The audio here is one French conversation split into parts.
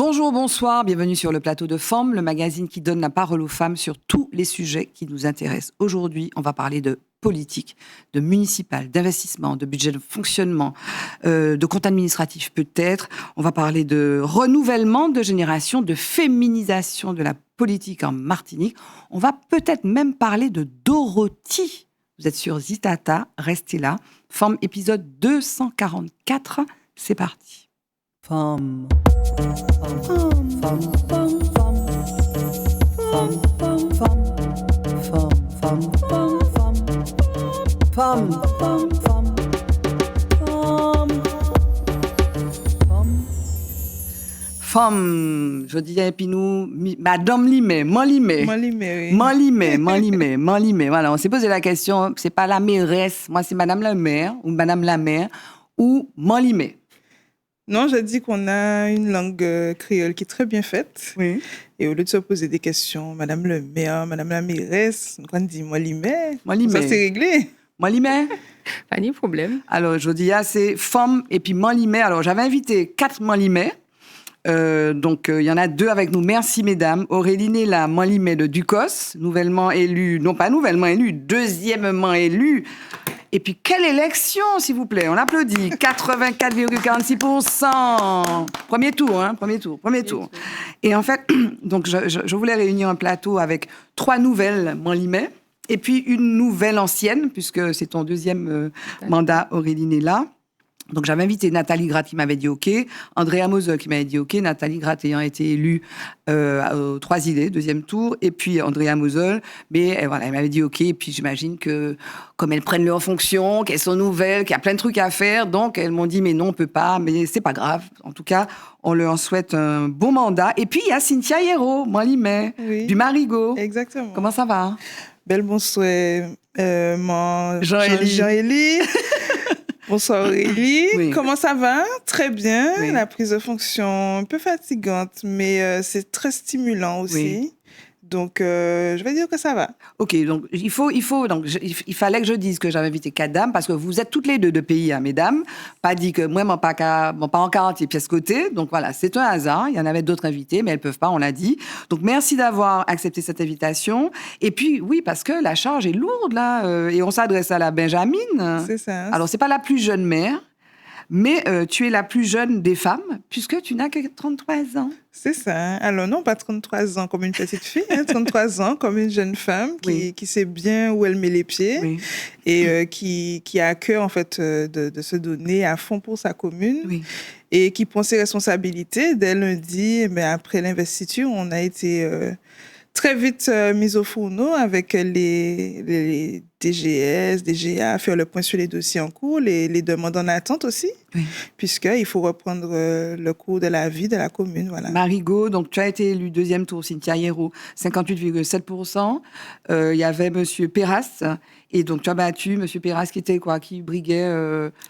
Bonjour, bonsoir, bienvenue sur le plateau de Femmes, le magazine qui donne la parole aux femmes sur tous les sujets qui nous intéressent. Aujourd'hui, on va parler de politique, de municipal, d'investissement, de budget de fonctionnement, de compte administratif peut-être. On va parler de renouvellement de génération, de féminisation de la politique en Martinique. On va peut-être même parler de Dorothy. Vous êtes sur Zitata, restez là. Femmes, épisode 244, c'est parti. Femmes. Femme, je dis et puis nous, Madame Limé, Manlimé. Voilà, on s'est posé la question, c'est pas la mairesse, moi c'est Madame la maire, ou Madame la maire, ou Manlimé. Non, je dis qu'on a une langue créole qui est très bien faite. Oui. Et au lieu de se poser des questions, Madame le maire, Madame la mairesse, on dit Manlimé. Ça, c'est réglé. Manlimé. Pas de problème. Alors, je dis, c'est femme et puis Manlimé. Alors, j'avais invité 4 Manlimé. Donc, il y en a 2 avec nous. Merci, mesdames. Aurélie Néla Manlimé de Ducos, nouvellement élue, non pas nouvellement élue, deuxièmement élue. Et puis, quelle élection, s'il vous plaît? On applaudit. 84,46%. Premier tour. Et en fait, donc, je voulais réunir un plateau avec 3 nouvelles Manlimé et puis une nouvelle ancienne, puisque c'est ton deuxième mandat, Aurélie Néla. Donc, j'avais invité Nathalie Gratt qui m'avait dit OK, Andrea Mosel qui m'avait dit OK, Nathalie Gratt ayant été élue aux 3 idées, deuxième tour, et puis Andrea Mosel, mais voilà, elle m'avait dit OK, et puis j'imagine que comme elles prennent leur fonction, qu'elles sont nouvelles, qu'il y a plein de trucs à faire, donc elles m'ont dit mais non, on peut pas, mais c'est pas grave. En tout cas, on leur souhaite un bon mandat. Et puis, il y a Cynthia Hérault, Manlimé, oui, du Marigot. Exactement. Comment ça va? Belle bonsoir, Jean-Élie. Bonsoir Aurélie, oui. Comment ça va? Très bien, oui. La prise de fonction un peu fatigante, mais c'est très stimulant aussi. Oui. Donc, je vais dire que ça va. OK, donc il fallait que je dise que j'avais invité 4 dames, parce que vous êtes toutes les 2 de pays, hein, mesdames. Pas dit que moi, pas en 40 pièces côté. Donc voilà, c'est un hasard. Il y en avait d'autres invités, mais elles peuvent pas, on l'a dit. Donc merci d'avoir accepté cette invitation. Et puis, oui, parce que la charge est lourde, là. Et on s'adresse à la Benjamine. C'est ça. Alors, c'est pas la plus jeune mère, mais tu es la plus jeune des femmes, puisque tu n'as que 33 ans. C'est ça. Alors non, pas 33 ans comme une petite fille, 33 ans comme une jeune femme qui sait bien où elle met les pieds, et qui a à cœur en fait de se donner à fond pour sa commune, et qui prend ses responsabilités. Dès lundi, mais après l'investiture, on a été très vite mise au fourneau avec les DGS, DGA, faire le point sur les dossiers en cours, les demandes en attente aussi, puisqu'il faut reprendre le cours de la vie de la commune. Voilà. Marigot, donc tu as été élu deuxième tour, Cynthia Hérault, 58,7%. Il y avait M. Perras, et donc tu as battu M. Perras qui briguait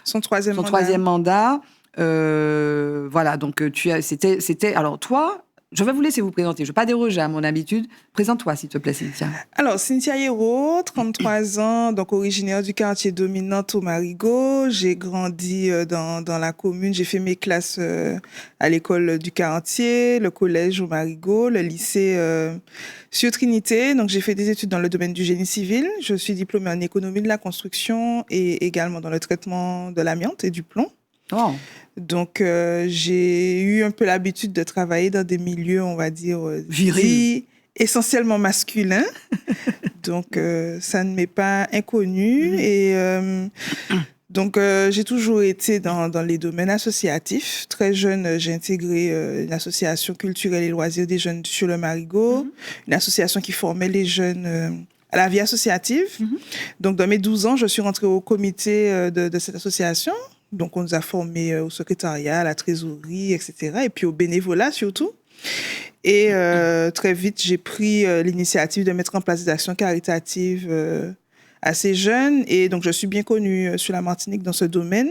son troisième mandat. Voilà, donc c'était... Alors toi... Je vais vous laisser vous présenter. Je ne vais pas déroger à mon habitude. Présente-toi, s'il te plaît, Cynthia. Alors, Cynthia Hérault, 33 ans, donc originaire du quartier dominant au Marigot. J'ai grandi dans la commune. J'ai fait mes classes à l'école du quartier, le collège au Marigot, le lycée sur Trinité. Donc, j'ai fait des études dans le domaine du génie civil. Je suis diplômée en économie de la construction et également dans le traitement de l'amiante et du plomb. Oh. Donc, j'ai eu un peu l'habitude de travailler dans des milieux, on va dire, virils, essentiellement masculins. Donc, ça ne m'est pas inconnu. Et donc, j'ai toujours été dans les domaines associatifs. Très jeune, j'ai intégré une association culturelle et loisirs des jeunes sur le Marigot, une association qui formait les jeunes à la vie associative. Donc, dans mes 12 ans, je suis rentrée au comité de cette association. Donc, on nous a formés au secrétariat, à la trésorerie, etc. Et puis au bénévolat surtout. Et très vite, j'ai pris l'initiative de mettre en place des actions caritatives assez jeunes. Et donc, je suis bien connue sur la Martinique dans ce domaine.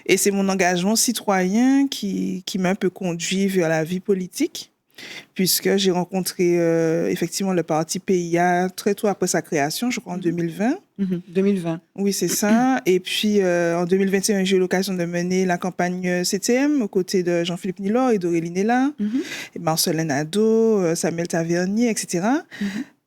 Et c'est mon engagement citoyen qui m'a un peu conduit vers la vie politique. puisque j'ai rencontré effectivement le parti PIA très tôt après sa création, je crois en 2020. 2020. Oui, c'est ça. Et puis, en 2021, j'ai eu l'occasion de mener la campagne CTM aux côtés de Jean-Philippe Nilor et d'Aurélie Nella, et Marcelin Nadeau, Samuel Tavernier, etc.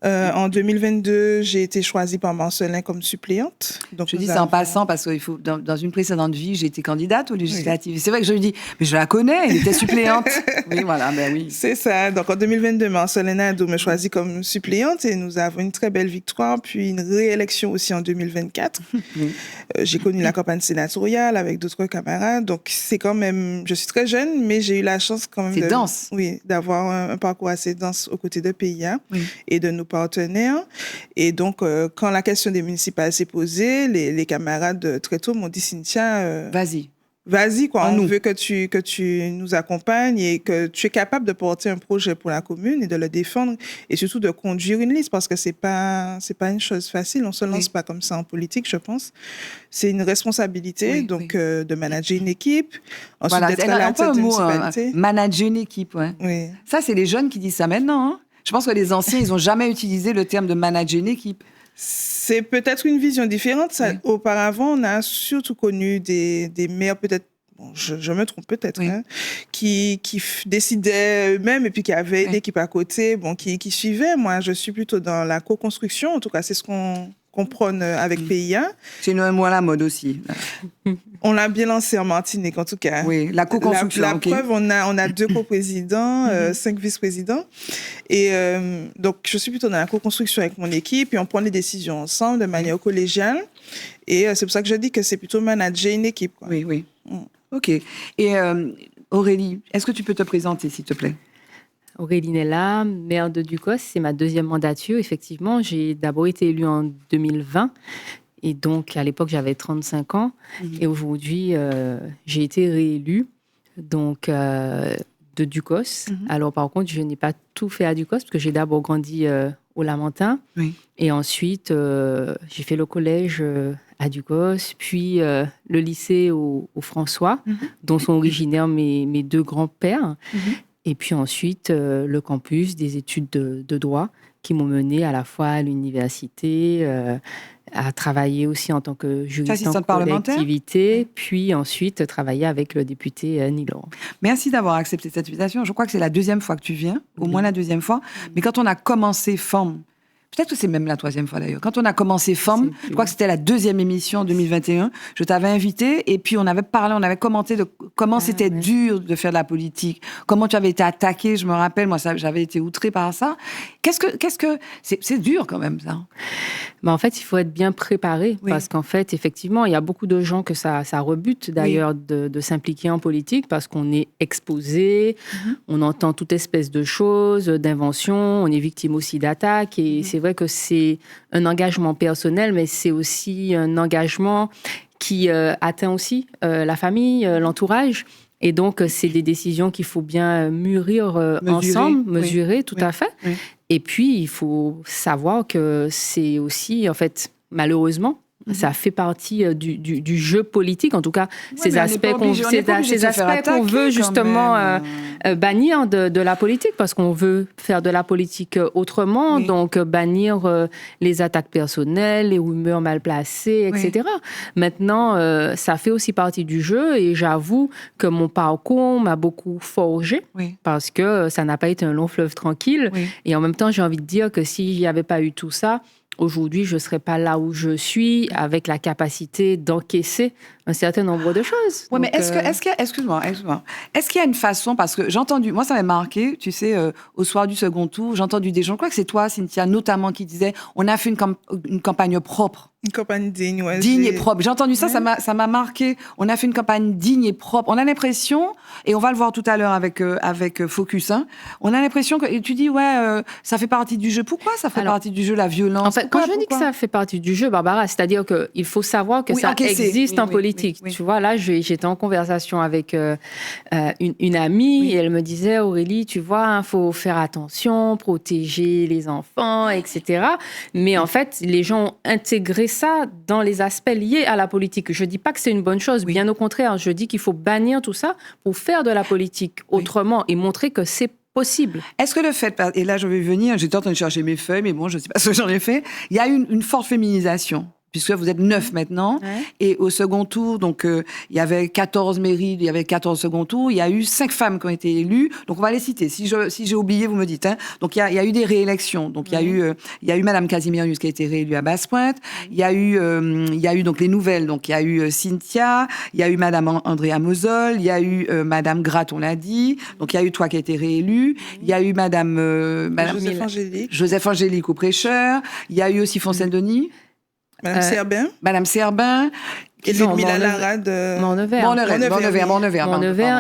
En 2022, j'ai été choisie par Marcelin comme suppléante. Donc je dis ça en passant parce que dans une précédente vie, j'ai été candidate aux législatives. Oui. C'est vrai que je lui dis, mais je la connais, elle était suppléante. Oui, voilà, ben oui. C'est ça. Donc en 2022, Marcelin Nadeau me choisit comme suppléante et nous avons une très belle victoire, puis une réélection aussi en 2024. Oui. J'ai connu la campagne sénatoriale avec d'autres camarades. Donc c'est quand même, je suis très jeune, mais j'ai eu la chance quand même dense. Oui, d'avoir un parcours assez dense aux côtés de PIA et de nos partenaires. Et donc, quand la question des municipales s'est posée, les camarades très tôt m'ont dit, Cynthia, vas-y, quoi. On veut que tu nous accompagnes et que tu es capable de porter un projet pour la commune et de le défendre et surtout de conduire une liste parce que c'est pas une chose facile. On se lance pas comme ça en politique, je pense. C'est une responsabilité, de manager une équipe. Ensuite, d'être à la tête d'une municipalité. Manager une équipe, Oui. Ça, c'est les jeunes qui disent ça maintenant, hein. Je pense que les anciens, ils n'ont jamais utilisé le terme de manager une équipe. C'est peut-être une vision différente. Ça, auparavant, on a surtout connu des maires, peut-être, bon, je me trompe peut-être, qui décidaient eux-mêmes et puis qui avaient une équipe à côté, qui suivaient. Moi, je suis plutôt dans la co-construction. En tout cas, c'est ce qu'on prône avec PIA. C'est un mot à la mode aussi. On l'a bien lancé en Martinique, en tout cas. Oui, la co-construction. La preuve, on a 2 coprésidents, 5 vice-présidents. Et donc, je suis plutôt dans la co-construction avec mon équipe et on prend les décisions ensemble de manière collégiale. Et c'est pour ça que je dis que c'est plutôt manager une équipe, quoi. Oui. OK. Et Aurélie, est-ce que tu peux te présenter, s'il te plaît? Aurélie Nella, maire de Ducos, c'est ma 2e mandature. Effectivement, j'ai d'abord été élue en 2020. Et donc, à l'époque, j'avais 35 ans. Et aujourd'hui, j'ai été réélue donc, de Ducos. Alors, par contre, je n'ai pas tout fait à Ducos parce que j'ai d'abord grandi au Lamentin. Et ensuite, j'ai fait le collège à Ducos, puis le lycée au François, dont sont originaires mes 2 grands-pères. Et puis ensuite, le campus des études de droit qui m'ont menée à la fois à l'université, à travailler aussi en tant que juriste en collectivité, puis ensuite travailler avec le député Nilor. Merci d'avoir accepté cette invitation. Je crois que c'est la 2e fois que tu viens, au moins la 2e fois. Mais quand on a commencé FOM, peut-être que c'est même la 3e fois d'ailleurs. Quand on a commencé FOM, je crois que c'était la 2e émission en 2021, je t'avais invité et puis on avait parlé, on avait commenté de comment c'était dur de faire de la politique, comment tu avais été attaqué, je me rappelle, moi j'avais été outrée par ça. C'est dur quand même ça. En fait, il faut être bien préparé parce qu'en fait, effectivement, il y a beaucoup de gens que ça rebute d'ailleurs de s'impliquer en politique parce qu'on est exposé, on entend toute espèce de choses, d'inventions, on est victime aussi d'attaques et c'est vrai que c'est un engagement personnel, mais c'est aussi un engagement qui atteint aussi la famille, l'entourage. Et donc, c'est des décisions qu'il faut bien mûrir ensemble, mesurer, tout à fait. Et puis, il faut savoir que c'est aussi, en fait, malheureusement, ça fait partie du jeu politique, en tout cas, ces aspects qu'on veut justement bannir de la politique, parce qu'on veut faire de la politique autrement, donc bannir les attaques personnelles, les rumeurs mal placées, etc. Maintenant, ça fait aussi partie du jeu, et j'avoue que mon parcours m'a beaucoup forgé, parce que ça n'a pas été un long fleuve tranquille, et en même temps, j'ai envie de dire que s'il n'y avait pas eu tout ça, aujourd'hui, je ne serais pas là où je suis avec la capacité d'encaisser un certain nombre de choses. Oui, mais excuse-moi, est-ce qu'il y a une façon, parce que j'ai entendu, moi ça m'a marqué, tu sais, au soir du second tour, j'ai entendu des gens, je crois que c'est toi, Cynthia, notamment, qui disait, on a fait une campagne propre. Une campagne digne, digne et propre. J'ai entendu ça, ça m'a marqué. On a fait une campagne digne et propre. On a l'impression, et on va le voir tout à l'heure avec Focus, on a l'impression que, et tu dis, ça fait partie du jeu. Pourquoi ça fait partie du jeu, la violence? En fait, quand je dis que ça fait partie du jeu, Barbara, c'est-à-dire qu'il faut savoir que ça existe en politique. Tu vois, là, j'étais en conversation avec une amie, et elle me disait, Aurélie, tu vois, il faut faire attention, protéger les enfants, etc. Mais en fait, les gens ont intégré ça dans les aspects liés à la politique. Je ne dis pas que c'est une bonne chose, bien au contraire. Je dis qu'il faut bannir tout ça pour faire de la politique autrement et montrer que c'est possible. Est-ce que le fait, et là je vais venir, j'étais en train de chercher mes feuilles, mais bon, je ne sais pas ce que j'en ai fait, il y a une forte féminisation, puisque vous êtes 9 maintenant, et au second tour, donc il y avait 14 mairies, il y avait 14 second tours, il y a eu 5 femmes qui ont été élues, donc on va les citer. Si j'ai oublié, vous me dites. Hein. Donc il y a eu des réélections. Donc il y a eu Madame Casimirius qui a été réélue à Basse-Pointe. Il y a eu donc les nouvelles. Donc il y a eu Cynthia, il y a eu Madame Andrea Mosol, il y a eu Madame Gratt, on l'a dit. Donc il y a eu toi qui a été réélue. Il y a eu Madame Joseph Angélique au prêcheur. Il y a eu aussi Foncène Denis. Madame Serbin. Et Ludmila Larade. Monevert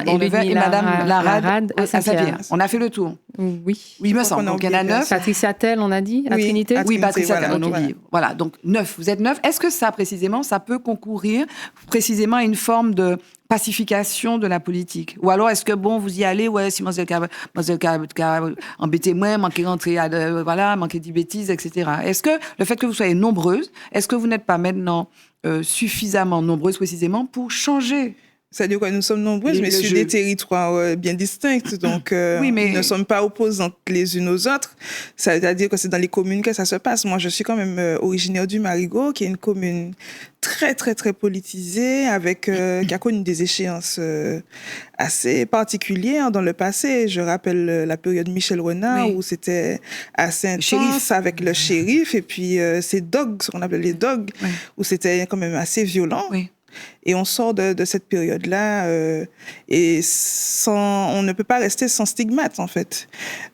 et Madame Larade à Saint-Pierre. On a fait le tour. Oui. Il me semble. Donc il y en a 9. Patricia Tell, on a dit, à Trinité. Oui, Patricia Tell, on oublie. Voilà, donc 9. Vous êtes 9. Est-ce que ça, précisément, ça peut concourir précisément à une forme de pacification de la politique? Ou alors, est-ce que, bon, vous y allez, ouais, si moi, embêtez-moi, manquez rentrer, manquez de bêtises, etc. Est-ce que le fait que vous soyez nombreuses, est-ce que vous n'êtes pas maintenant suffisamment nombreuses, précisément, pour changer? C'est-à-dire que nous sommes nombreuses, mais sur des territoires bien distincts. Donc, nous ne sommes pas opposantes les unes aux autres. C'est-à-dire que c'est dans les communes que ça se passe. Moi, je suis quand même originaire du Marigot, qui est une commune très, très, très politisée, qui a connu des échéances assez particulières dans le passé. Je rappelle la période Michel Renard, où c'était assez intense avec le shérif, et puis ces dogs, ce qu'on appelle les dogs, où c'était quand même assez violent. Oui. Et on sort de cette période-là et on ne peut pas rester sans stigmate, en fait.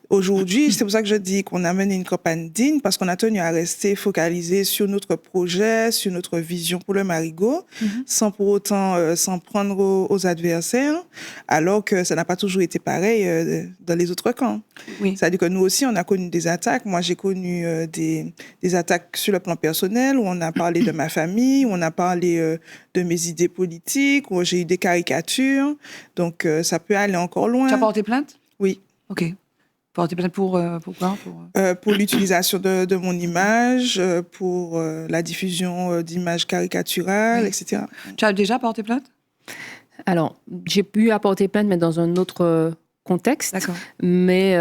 Aujourd'hui, c'est pour ça que je dis qu'on a mené une campagne digne, parce qu'on a tenu à rester focalisé sur notre projet, sur notre vision pour le Marigot, sans pour autant s'en prendre aux adversaires, alors que ça n'a pas toujours été pareil dans les autres camps. Oui. C'est-à-dire que nous aussi, on a connu des attaques. Moi, j'ai connu des attaques sur le plan personnel, où on a parlé de ma famille, où on a parlé de mes idées politiques, où j'ai eu des caricatures. Donc, ça peut aller encore loin. Tu as porté plainte? Oui. OK. Porté plainte pour quoi? Pour l'utilisation de mon image, pour la diffusion d'images caricaturales, etc. Tu as déjà porté plainte? Alors, j'ai pu apporter plainte, mais dans un autre contexte. D'accord. Mais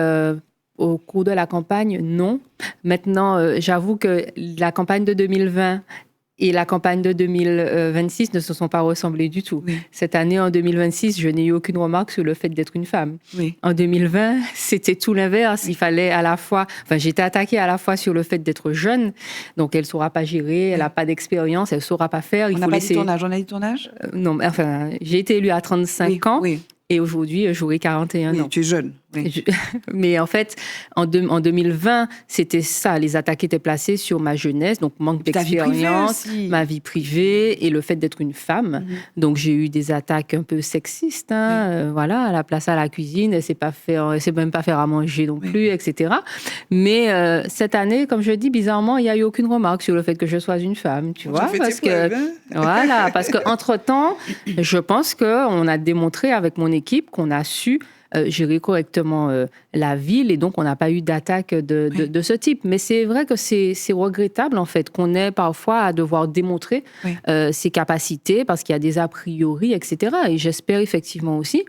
au cours de la campagne, non. Maintenant, j'avoue que la campagne de 2020 et la campagne de 2026 ne se sont pas ressemblées du tout. Oui. Cette année, en 2026, je n'ai eu aucune remarque sur le fait d'être une femme. Oui. En 2020, c'était tout l'inverse. Il fallait à la fois... j'étais attaquée à la fois sur le fait d'être jeune, donc elle ne saura pas gérer, elle n'a pas d'expérience, elle ne saura pas faire. On n'a pas dit ton âge, on a dit ton âge? Non, j'ai été élue à 35 ans. Oui. Et aujourd'hui, j'aurai 41 ans. Tu es jeune. Oui. Mais en fait, en 2020, c'était ça. Les attaques étaient placées sur ma jeunesse, donc manque d'expérience, ma vie privée et le fait d'être une femme. Donc, j'ai eu des attaques un peu sexistes. Voilà, à la place à la cuisine, elle ne sait même pas faire à manger non plus, etc. Mais cette année, comme je dis, bizarrement, il n'y a eu aucune remarque sur le fait que je sois une femme. Tu vois, parce qu'entre-temps, je pense qu'on a démontré avec mon équipe qu'on a su gérer correctement la ville et donc on n'a pas eu d'attaque de ce type. Mais c'est vrai que c'est regrettable en fait qu'on ait parfois à devoir démontrer ses capacités parce qu'il y a des a priori, etc. Et j'espère effectivement aussi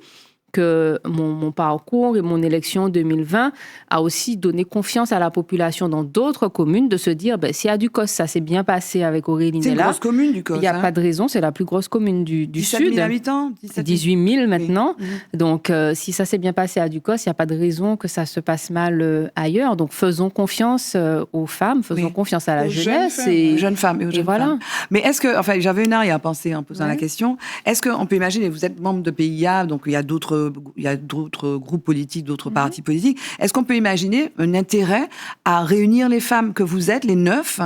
que mon parcours et mon élection 2020 a aussi donné confiance à la population dans d'autres communes de se dire, si à Ducos, ça s'est bien passé avec Aurélie Nella. C'est une grosse commune, Ducos. Il n'y a pas de raison, c'est la plus grosse commune du 17 Sud. 000 habitants 18 000 maintenant. Oui. Donc, si ça s'est bien passé à Ducos, il n'y a pas de raison que ça se passe mal ailleurs. Donc, faisons confiance aux femmes, faisons confiance à la jeunesse. Aux jeunes femmes. Femmes. Mais est-ce que, j'avais une arrière-pensée en posant la question, est-ce qu'on peut imaginer, vous êtes membre de PIA, donc il y a d'autres groupes politiques, d'autres partis politiques. Est-ce qu'on peut imaginer un intérêt à réunir les femmes que vous êtes, les 9,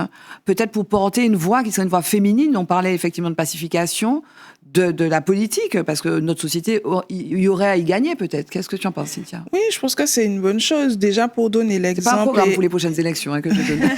peut-être pour porter une voix qui serait une voix féminine? On parlait effectivement de pacification de la politique, parce que notre société, il y aurait à y gagner peut-être. Qu'est-ce que tu en penses, Cynthia? Oui, je pense que c'est une bonne chose. Déjà pour donner l'exemple... C'est pas un programme pour les prochaines élections que je donne.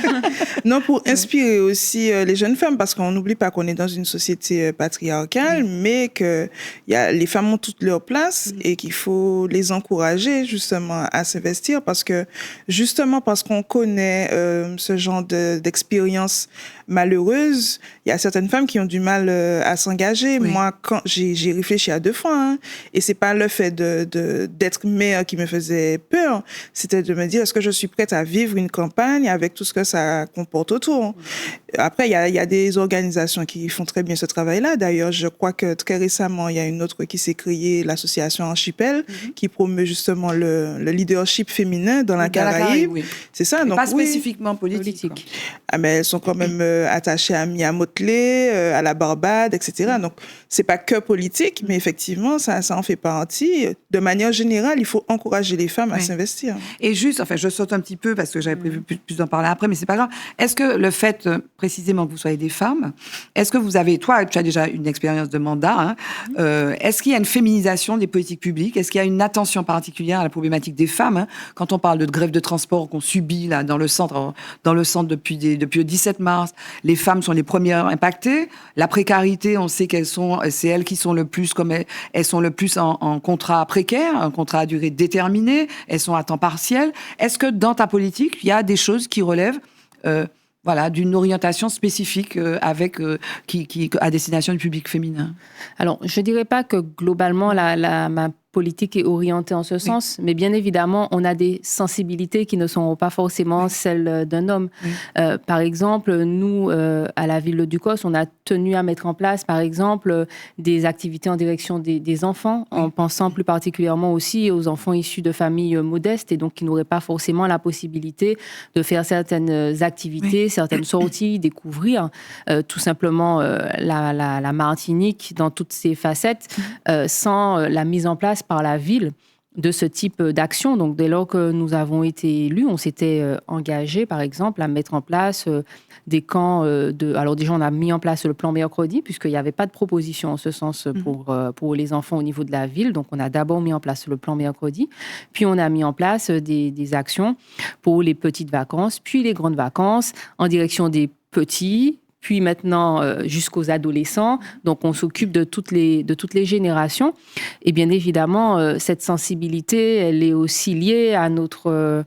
Non, pour inspirer aussi les jeunes femmes, parce qu'on n'oublie pas qu'on est dans une société patriarcale, mais que les femmes ont toute leur place et qu'il faut les encourager justement à s'investir, parce qu'on connaît ce genre d'expérience malheureuse, il y a certaines femmes qui ont du mal à s'engager. Oui. Moi, moi, quand j'ai réfléchi à 2 fois, hein, et c'est pas le fait d'être mère qui me faisait peur, c'était de me dire, est-ce que je suis prête à vivre une campagne avec tout ce que ça comporte autour? Après, il y a des organisations qui font très bien ce travail-là. D'ailleurs, je crois que très récemment, il y a une autre qui s'est créée, l'association Archipel, qui promeut justement le leadership féminin dans la Caraïbe. Oui. C'est ça. Mais donc, pas spécifiquement politique. Ah, mais elles sont quand même attachées à Mia Motley, à la Barbade, etc. Donc, c'est pas que politique, mais effectivement, ça en fait partie. De manière générale, il faut encourager les femmes à s'investir. Et juste, enfin, je saute un petit peu parce que j'avais prévu plus d'en parler après, mais c'est pas grave. Est-ce que le fait, précisément, que vous soyez des femmes, est-ce que vous avez, toi, tu as déjà une expérience de mandat, hein, est-ce qu'il y a une féminisation des politiques publiques? Est-ce qu'il y a une attention particulière à la problématique des femmes, hein, quand on parle de grève de transport qu'on subit là dans le centre depuis le 17 mars, les femmes sont les premières impactées. La précarité, on sait c'est elles qui sont le plus, elles sont le plus en contrat précaire, un contrat à durée déterminée. Elles sont à temps partiel. Est-ce que dans ta politique, il y a des choses qui relèvent, d'une orientation spécifique à destination du public féminin? Alors, je dirais pas que globalement ma politique est orientée en ce sens, mais bien évidemment, on a des sensibilités qui ne sont pas forcément celles d'un homme. Par exemple, nous, à la ville de Ducos, on a tenu à mettre en place, par exemple, des activités en direction des enfants, en pensant plus particulièrement aussi aux enfants issus de familles modestes et donc qui n'auraient pas forcément la possibilité de faire certaines activités, certaines sorties, découvrir tout simplement la Martinique dans toutes ses facettes, sans la mise en place par la ville de ce type d'action. Donc, dès lors que nous avons été élus, on s'était engagé, par exemple, à mettre en place des camps Alors, déjà, on a mis en place le plan Mercredi, puisqu'il n'y avait pas de proposition en ce sens pour les enfants au niveau de la ville. Donc, on a d'abord mis en place le plan Mercredi, puis on a mis en place des actions pour les petites vacances, puis les grandes vacances, en direction des petits, puis maintenant jusqu'aux adolescents. Donc, on s'occupe de toutes les générations. Et bien évidemment, cette sensibilité, elle est aussi liée à notre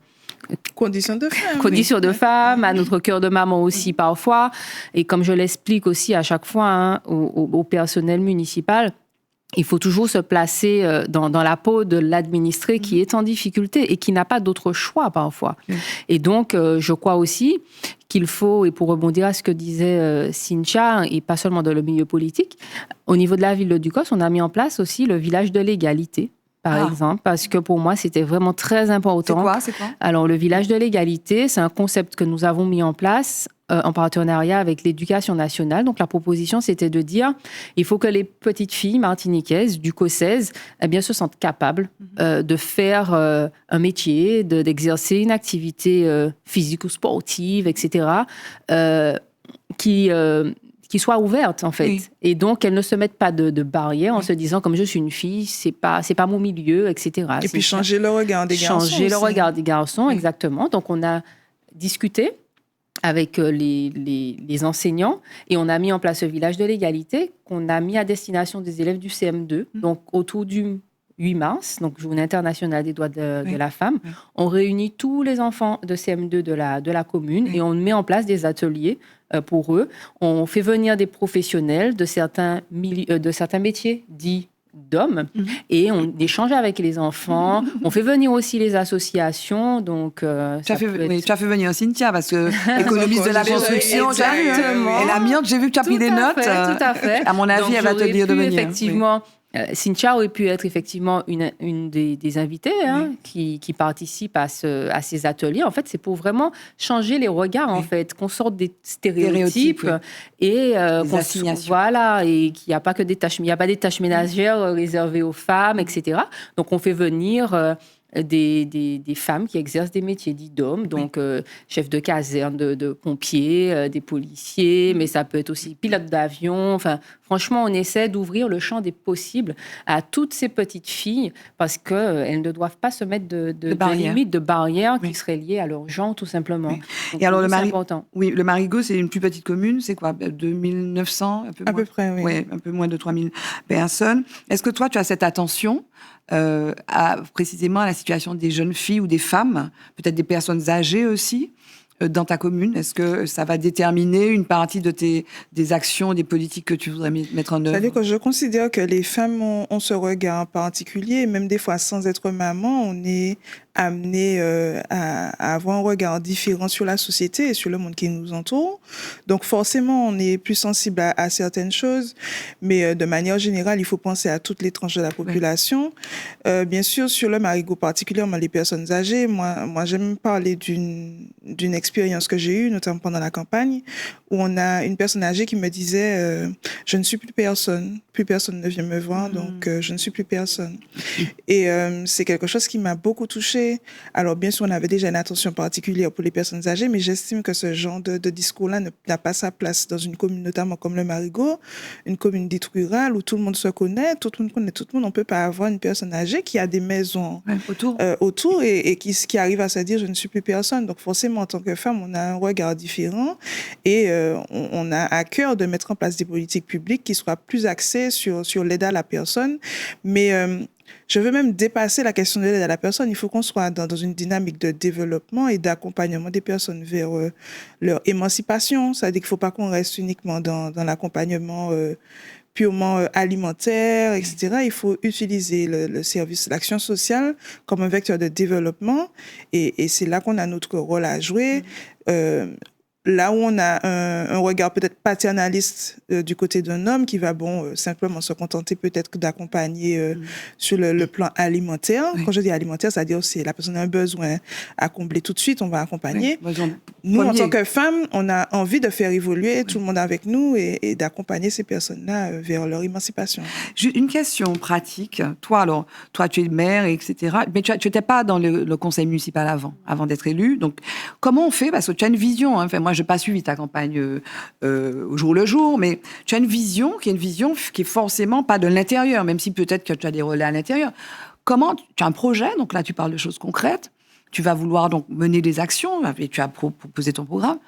condition de femme. Condition de femme, à notre cœur de maman aussi parfois. Et comme je l'explique aussi à chaque fois au personnel municipal, il faut toujours se placer dans la peau de l'administré qui est en difficulté et qui n'a pas d'autre choix parfois. Et donc, je crois aussi qu'il faut, et pour rebondir à ce que disait Cynthia, et pas seulement dans le milieu politique, au niveau de la ville de Ducos, on a mis en place aussi le village de l'égalité, par exemple, parce que pour moi, c'était vraiment très important. C'est quoi? Alors, le village de l'égalité, c'est un concept que nous avons mis en place en partenariat avec l'Éducation nationale. Donc, la proposition, c'était de dire il faut que les petites filles martiniquaises, ducosaises, se sentent capables de faire un métier, d'exercer une activité physique ou sportive, etc., qui soit ouverte, en fait. Oui. Et donc, elles ne se mettent pas de barrières en se disant, comme je suis une fille, c'est pas mon milieu, etc. Et puis, changer le regard des garçons. Changer le regard des garçons, exactement. Donc, on a discuté avec les enseignants et on a mis en place ce village de l'égalité qu'on a mis à destination des élèves du CM2, donc autour du 8 mars, donc Journée internationale des droits de la femme. On réunit tous les enfants de CM2 de la commune et on met en place des ateliers pour eux. On fait venir des professionnels de certains métiers dits d'hommes et on échange avec les enfants. On fait venir aussi les associations. Donc, tu as fait venir Cynthia parce que économiste de la construction, exactement. Et l'amiante, j'ai vu que tu as pris des notes. Tout à fait. À mon avis, donc, elle va te dire de venir. Effectivement. Cynthia aurait pu être effectivement une des invitées qui participent à ces ateliers. En fait, c'est pour vraiment changer les regards, en fait, qu'on sorte des stéréotypes et des assignations. Voilà, et qu'il n'y a pas que des tâches, il n'y a pas des tâches ménagères réservées aux femmes, etc. Donc, on fait venir des femmes qui exercent des métiers dits d'hommes, donc chefs de caserne, de pompiers, des policiers, mais ça peut être aussi pilote d'avion. Enfin, franchement, on essaie d'ouvrir le champ des possibles à toutes ces petites filles parce qu'elles ne doivent pas se mettre de limites, de barrières qui seraient liées à leur genre, tout simplement. Oui. Donc, et alors, le Marigot, c'est une plus petite commune, c'est quoi, 2900 à peu près, oui. Oui, un peu moins de 3000 personnes. Est-ce que toi, tu as cette attention précisément à la situation des jeunes filles ou des femmes, peut-être des personnes âgées aussi, dans ta commune? Est-ce que ça va déterminer une partie de des actions, des politiques que tu voudrais mettre en œuvre? C'est-à-dire que je considère que les femmes ont ce regard en particulier, même des fois sans être maman, on est amené à avoir un regard différent sur la société et sur le monde qui nous entoure. Donc forcément, on est plus sensible à certaines choses, mais de manière générale, il faut penser à toutes les tranches de la population. Oui. Bien sûr, sur le Marigot, particulièrement les personnes âgées, moi j'aime parler d'une expérience que j'ai eue, notamment pendant la campagne, où on a une personne âgée qui me disait je ne suis plus personne ne vient me voir, donc je ne suis plus personne. Et c'est quelque chose qui m'a beaucoup touchée. Alors bien sûr, on avait déjà une attention particulière pour les personnes âgées, mais j'estime que ce genre de discours-là n'a pas sa place dans une commune, notamment comme le Marigot, une commune dite rurale où tout le monde se connaît, tout le monde connaît tout le monde. On ne peut pas avoir une personne âgée qui a des maisons autour et qui arrive à se dire je ne suis plus personne. Donc forcément, en tant que femme, on a un regard différent et on a à cœur de mettre en place des politiques publiques qui soient plus axées sur l'aide à la personne. Mais je veux même dépasser la question de l'aide à la personne. Il faut qu'on soit dans une dynamique de développement et d'accompagnement des personnes vers leur émancipation. C'est-à-dire qu'il ne faut pas qu'on reste uniquement dans l'accompagnement purement alimentaire, etc. Il faut utiliser le service, l'action sociale comme un vecteur de développement. Et c'est là qu'on a notre rôle à jouer. Là où on a un regard peut-être paternaliste du côté d'un homme qui va simplement se contenter peut-être d'accompagner sur le plan alimentaire. Oui. Quand je dis alimentaire, c'est-à-dire c'est la personne a un besoin à combler tout de suite, on va accompagner. Oui. Nous, en tant que femmes, on a envie de faire évoluer tout le monde avec nous et d'accompagner ces personnes-là vers leur émancipation. Une question pratique. Toi, tu es maire, etc. Mais tu n'étais pas dans le conseil municipal avant d'être élue. Donc, comment on fait? Parce que tu as une vision. Hein. Enfin, moi, je n'ai pas suivi ta campagne au jour le jour, mais tu as une vision qui est forcément pas de l'intérieur, même si peut-être que tu as des relais à l'intérieur. Comment tu as un projet, donc là, tu parles de choses concrètes. Tu vas vouloir donc mener des actions, et tu as proposé ton programme.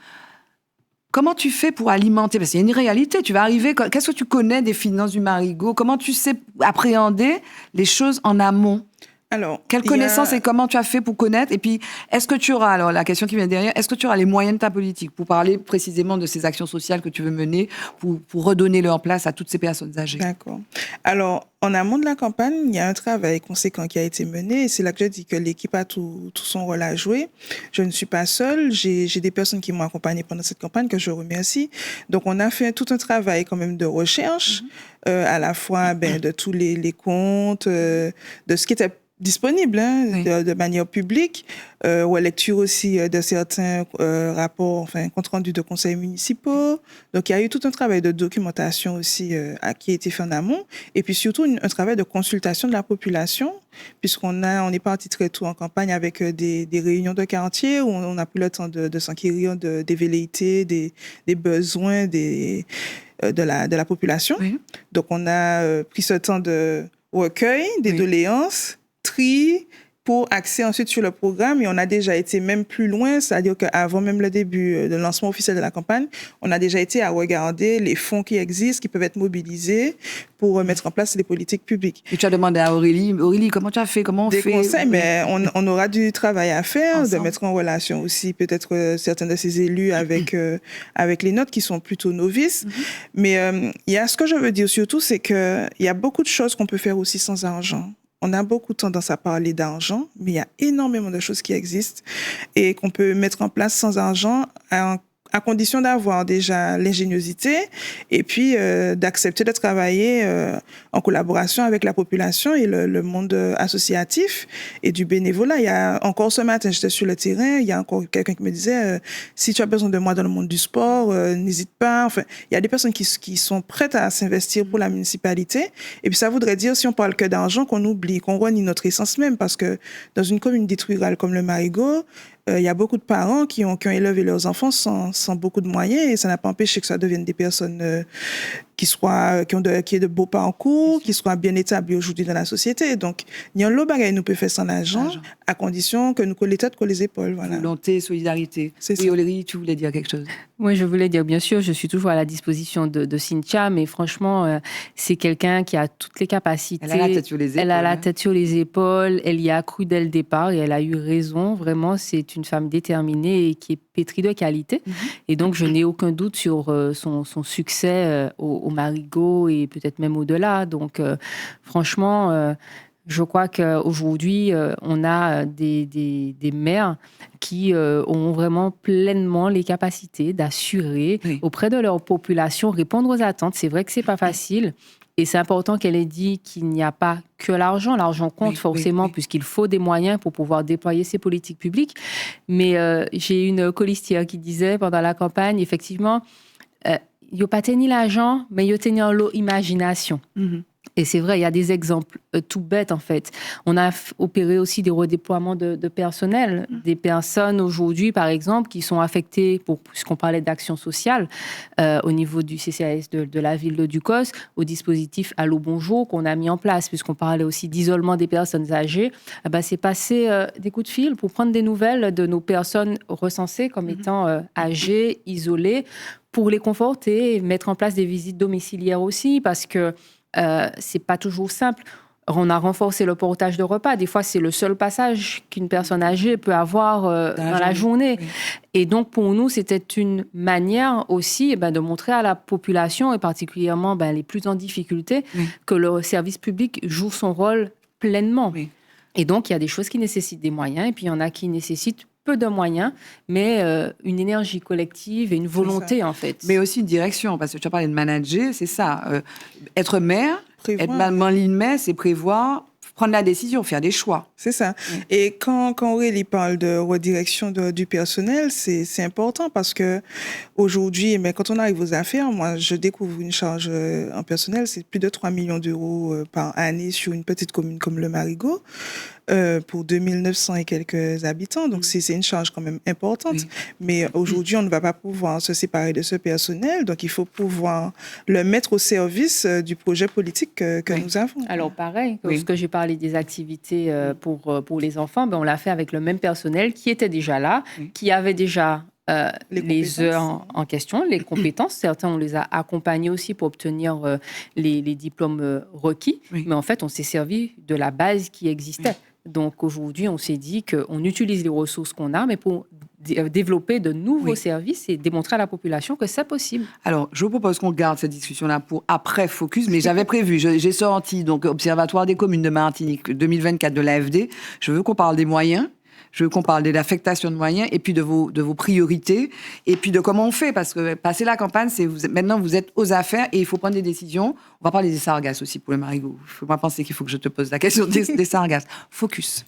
Comment tu fais pour alimenter? Parce qu'il y a une réalité. Tu vas arriver. Qu'est-ce que tu connais des finances du Marigot? Comment tu sais appréhender les choses en amont? Alors, quelle connaissance et comment tu as fait pour connaître? Et puis, est-ce que tu auras, alors la question qui vient derrière, est-ce que tu auras les moyens de ta politique pour parler précisément de ces actions sociales que tu veux mener pour redonner leur place à toutes ces personnes âgées? D'accord. Alors, en amont de la campagne, il y a un travail conséquent qui a été mené et c'est là que je dis que l'équipe a tout son rôle à jouer. Je ne suis pas seule, j'ai des personnes qui m'ont accompagnée pendant cette campagne que je remercie. Donc, on a fait tout un travail quand même de recherche, à la fois de tous les comptes, de ce qui était disponible oui. de manière publique, ou à lecture aussi de certains rapports, compte rendus de conseils municipaux. Donc, il y a eu tout un travail de documentation aussi qui a été fait en amont. Et puis surtout, un travail de consultation de la population, puisqu'on est parti très tôt en campagne avec des réunions de quartier où on a pris le temps de s'enquérir des velléités, des besoins de la population. Oui. Donc, on a pris ce temps de recueil des doléances, tri pour axer ensuite sur le programme et on a déjà été même plus loin, c'est-à-dire qu'avant même le début de lancement officiel de la campagne, on a déjà été à regarder les fonds qui existent, qui peuvent être mobilisés pour mettre en place les politiques publiques. Et tu as demandé à Aurélie, comment tu as fait, comment on fait? Des conseils, mais on aura du travail à faire, ensemble. De mettre en relation aussi peut-être certains de ces élus avec les nôtres qui sont plutôt novices. Mais il y a ce que je veux dire surtout, c'est qu'il y a beaucoup de choses qu'on peut faire aussi sans argent. On a beaucoup tendance à parler d'argent, mais il y a énormément de choses qui existent et qu'on peut mettre en place sans argent à condition d'avoir déjà l'ingéniosité et puis d'accepter de travailler en collaboration avec la population et le monde associatif et du bénévolat. Il y a encore ce matin, j'étais sur le terrain, il y a encore quelqu'un qui me disait si tu as besoin de moi dans le monde du sport, n'hésite pas. Enfin, il y a des personnes qui sont prêtes à s'investir pour la municipalité. Et puis ça voudrait dire, si on parle que d'argent, qu'on oublie, qu'on renie notre essence même, parce que dans une commune dite rurale comme le Marigot, il y a beaucoup de parents qui ont élevé leurs enfants sans beaucoup de moyens et ça n'a pas empêché que ça devienne des personnes qui aient de beaux parcours, qui soient bien établis aujourd'hui dans la société. Donc, il y a un lot de bagages nous peut faire sans l'argent, à condition que nous collons les têtes, collons les épaules. Voilà. Volonté, solidarité. C'est oui, ça. Olérie, tu voulais dire quelque chose? Oui, je voulais dire, bien sûr, je suis toujours à la disposition de Cynthia, mais franchement, c'est quelqu'un qui a toutes les capacités. Elle a la tête sur les épaules. Elle a la tête sur les épaules, elle y a cru dès le départ et elle a eu raison. Vraiment, c'est une femme déterminée et qui est pétrie de qualité. Et donc, je n'ai aucun doute sur son succès au Marigot et peut-être même au-delà. Donc, franchement, je crois qu'aujourd'hui, on a des maires qui ont vraiment pleinement les capacités d'assurer auprès de leur population, répondre aux attentes. C'est vrai que c'est pas facile. Et c'est important qu'elle ait dit qu'il n'y a pas que l'argent. L'argent compte forcément puisqu'il faut des moyens pour pouvoir déployer ces politiques publiques. Mais j'ai une colistière qui disait pendant la campagne, effectivement, il n'y a pas tenu l'argent, mais il y a tenu l'imagination. Et c'est vrai, il y a des exemples tout bêtes, en fait. On a opéré aussi des redéploiements de personnel. Des personnes aujourd'hui, par exemple, qui sont affectées, puisqu'on parlait d'action sociale, au niveau du CCAS de la ville de Ducos, au dispositif Allô Bonjour qu'on a mis en place, puisqu'on parlait aussi d'isolement des personnes âgées. C'est passer des coups de fil pour prendre des nouvelles de nos personnes recensées comme étant âgées, isolées, pour les conforter, mettre en place des visites domiciliaires aussi, parce que c'est pas toujours simple. On a renforcé le portage de repas. Des fois, c'est le seul passage qu'une personne âgée peut avoir dans la journée. Oui. Et donc, pour nous, c'était une manière aussi de montrer à la population, et particulièrement les plus en difficulté, que le service public joue son rôle pleinement. Oui. Et donc, il y a des choses qui nécessitent des moyens, et puis il y en a qui nécessitent peu de moyens, mais une énergie collective et une volonté, en fait. Mais aussi une direction, parce que tu as parlé de manager, c'est ça. Être maire, être maire, c'est prévoir, prendre la décision, faire des choix. C'est ça. Et quand Aurélie parle de redirection du personnel, c'est important parce que aujourd'hui, quand on arrive aux affaires, moi, je découvre une charge en personnel, c'est plus de 3 millions d'euros par année sur une petite commune comme le Marigot. Pour 2900 et quelques habitants. Donc, c'est une charge quand même importante. Oui. Mais aujourd'hui, on ne va pas pouvoir se séparer de ce personnel. Donc, il faut pouvoir le mettre au service du projet politique que nous avons. Alors, pareil, lorsque j'ai parlé des activités pour les enfants, on l'a fait avec le même personnel qui était déjà là, qui avait déjà les heures en question, les compétences. Certains, on les a accompagnés aussi pour obtenir les diplômes requis. Oui. Mais en fait, on s'est servi de la base qui existait. Donc aujourd'hui, on s'est dit qu'on utilise les ressources qu'on a, mais pour développer de nouveaux services et démontrer à la population que c'est possible. Alors, je vous propose qu'on garde cette discussion-là pour après Focus, mais j'avais prévu, j'ai sorti donc Observatoire des communes de Martinique 2024 de l'AFD. Je veux qu'on parle des moyens. Je veux qu'on parle de l'affectation de moyens et puis de vos priorités et puis de comment on fait. Parce que passer la campagne, maintenant vous êtes aux affaires et il faut prendre des décisions. On va parler des sargasses aussi pour le Marigot. Il ne faut pas penser qu'il faut que je te pose la question des sargasses. Focus.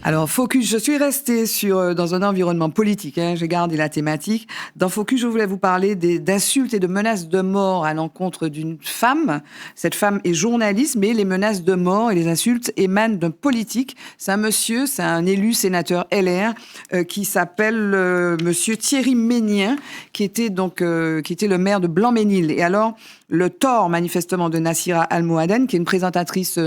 Alors, Focus, je suis restée dans un environnement politique, j'ai gardé la thématique. Dans Focus, je voulais vous parler d'insultes et de menaces de mort à l'encontre d'une femme. Cette femme est journaliste, mais les menaces de mort et les insultes émanent d'un politique. C'est un élu sénateur LR qui s'appelle monsieur Thierry Ménien, qui était le maire de Blanc-Ménil. Et alors, le tort, manifestement, de Nassira Almohaden, qui est une présentatrice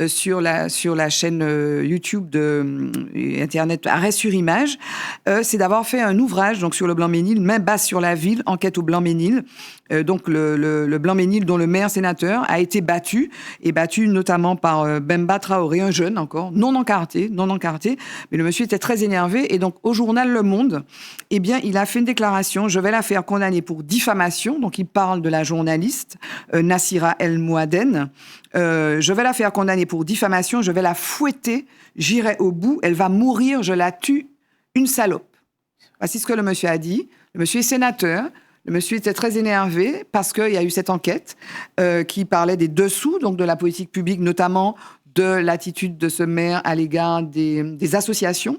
sur la chaîne YouTube de Internet Arrêt sur Image, c'est d'avoir fait un ouvrage donc, sur le Blanc-Ménil, main basse sur la ville, enquête au Blanc-Ménil. Donc le Blanc-Ménil, dont le maire sénateur a été battu notamment par Bemba Traoré, un jeune encore, non encarté, mais le monsieur était très énervé et donc au journal Le Monde, il a fait une déclaration, je vais la faire condamner pour diffamation, donc il parle de la journaliste Nassira Almohaden, je vais la faire condamner pour diffamation, je vais la fouetter, j'irai au bout, elle va mourir, je la tue, une salope. Voici ce que le monsieur a dit. Le monsieur est sénateur. Le monsieur était très énervé parce qu'il y a eu cette enquête qui parlait des dessous, donc de la politique publique, notamment de l'attitude de ce maire à l'égard des associations,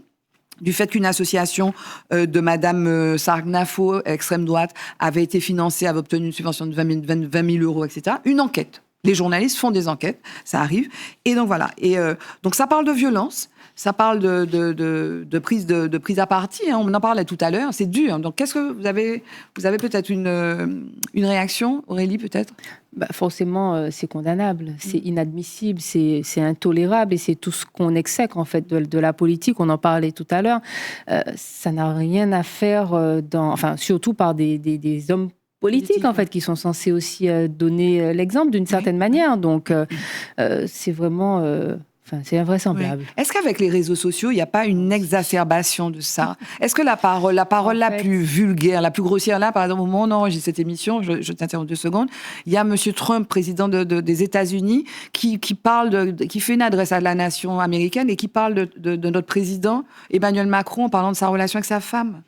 du fait qu'une association de Madame Sargnafo, extrême droite, avait été financée, avait obtenu une subvention de 20 000 euros, etc. Une enquête. Les journalistes font des enquêtes, ça arrive. Et donc voilà. Et donc ça parle de violence, ça parle de prise à partie. Hein, on en parlait tout à l'heure. C'est dur. Donc qu'est-ce que vous avez peut-être une réaction, Aurélie, peut-être? Forcément, c'est condamnable, c'est inadmissible, c'est intolérable et c'est tout ce qu'on exècre en fait de la politique. On en parlait tout à l'heure. Ça n'a rien à faire surtout par des hommes politiques en fait qui sont censés aussi donner l'exemple d'une certaine manière. Donc c'est vraiment c'est invraisemblable. Oui. Est-ce qu'avec les réseaux sociaux, il n'y a pas une exacerbation de ça? Est-ce que la parole la plus vulgaire, la plus grossière, là, par exemple, au moment où on enregistre cette émission, je t'interromps 2 secondes, il y a M. Trump, président des États-Unis, qui fait une adresse à la nation américaine et qui parle de notre président, Emmanuel Macron, en parlant de sa relation avec sa femme.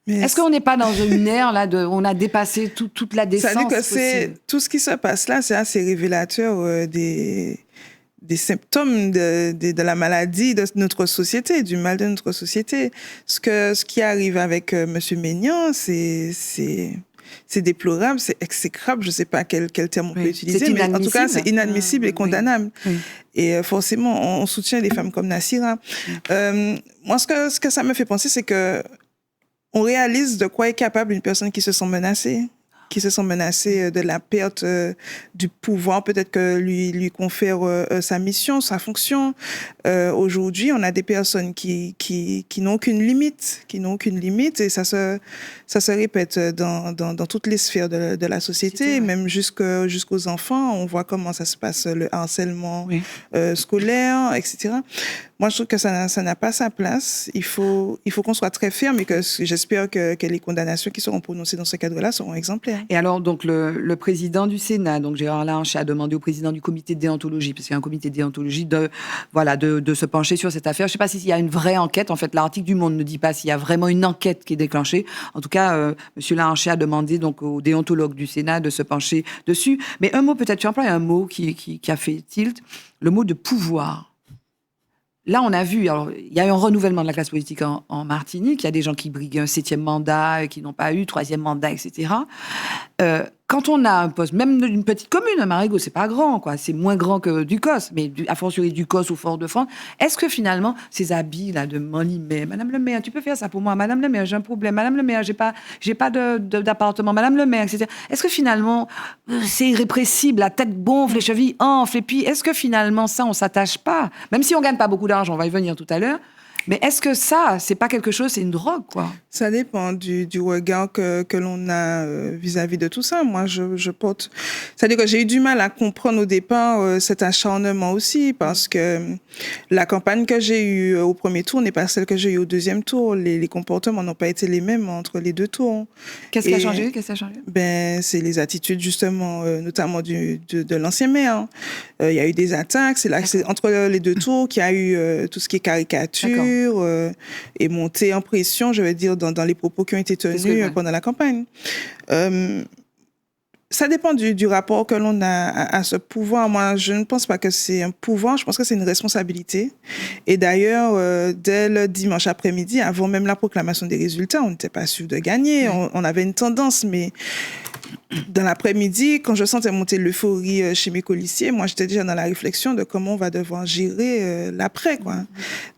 Mais est-ce qu'on n'est pas dans une ère là on a dépassé toute la décence? Ça veut dire que tout ce qui se passe là, c'est assez révélateur des symptômes de la maladie de notre société, du mal de notre société. Ce qui arrive avec M. Maignan, c'est déplorable, c'est exécrable, je ne sais pas quel terme on peut utiliser, mais en tout cas, c'est inadmissible et condamnable. Oui. Et forcément, on soutient les femmes comme Nassira. Moi, ce que ça me fait penser, c'est que on réalise de quoi est capable une personne qui se sent menacée de la perte du pouvoir, peut-être que lui confère sa mission, sa fonction. Aujourd'hui, on a des personnes qui n'ont aucune limite, et ça se répète dans toutes les sphères de la société, même jusqu'aux enfants. On voit comment ça se passe, le harcèlement scolaire, etc. Moi, je trouve que ça n'a pas sa place. Il faut qu'on soit très ferme et que j'espère que les condamnations qui seront prononcées dans ce cadre-là seront exemplaires. Et alors, donc, le président du Sénat, donc Gérard Larcher, a demandé au président du comité de déontologie, parce qu'il y a un comité de déontologie, de se pencher sur cette affaire. Je ne sais pas s'il y a une vraie enquête. En fait, l'article du Monde ne dit pas s'il y a vraiment une enquête qui est déclenchée. En tout cas, M. Larcher a demandé donc aux déontologues du Sénat de se pencher dessus. Mais un mot, peut-être, tu emploies un mot qui a fait tilt, le mot de pouvoir. Là, on a vu, alors, il y a eu un renouvellement de la classe politique en Martinique. Il y a des gens qui briguent un 7e mandat, qui n'ont pas eu 3e mandat, etc. Quand on a un poste, même d'une petite commune, Marigot, c'est pas grand, quoi. C'est moins grand que Ducos, mais a fortiori Ducos ou Fort-de-France. Est-ce que finalement, ces habits là de Monlimay, Madame le maire, tu peux faire ça pour moi, Madame le maire, j'ai un problème, Madame le maire, j'ai pas d'appartement, Madame le maire, etc. Est-ce que finalement, c'est irrépressible, la tête gonfle, les chevilles enflent, et puis est-ce que finalement ça, on s'attache pas, même si on gagne pas beaucoup d'argent, on va y venir tout à l'heure. Mais est-ce que ça, c'est pas quelque chose, c'est une drogue, quoi? Ça dépend du regard que l'on a vis-à-vis de tout ça. Moi, je porte... C'est-à-dire que j'ai eu du mal à comprendre au départ cet acharnement aussi, parce que la campagne que j'ai eue au premier tour n'est pas celle que j'ai eue au deuxième tour. Les comportements n'ont pas été les mêmes entre les 2 tours. Qu'est-ce qui a changé? C'est les attitudes, justement, notamment de l'ancien maire. Il y a eu des attaques. C'est entre les 2 tours qu'il y a eu tout ce qui est caricature. Et montée en pression, je veux dire, dans les propos qui ont été tenus pendant la campagne. Ça dépend du rapport que l'on a à ce pouvoir. Moi, je ne pense pas que c'est un pouvoir, je pense que c'est une responsabilité. Et d'ailleurs, dès le dimanche après-midi, avant même la proclamation des résultats, on n'était pas sûr de gagner. On avait une tendance, mais dans l'après-midi, quand je sentais monter l'euphorie chez mes colistiers, moi, j'étais déjà dans la réflexion de comment on va devoir gérer l'après, quoi.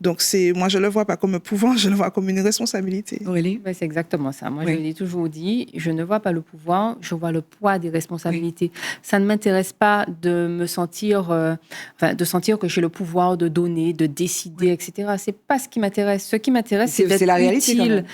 Donc, moi, je le vois pas comme un pouvoir, je le vois comme une responsabilité. Aurélie? C'est exactement ça. Moi, je l'ai toujours dit, je ne vois pas le pouvoir, je vois le poids des responsabilités. Ça ne m'intéresse pas de me sentir, de sentir que j'ai le pouvoir de donner, de décider, etc. C'est pas ce qui m'intéresse. Ce qui m'intéresse, c'est d'être la réalité, utile.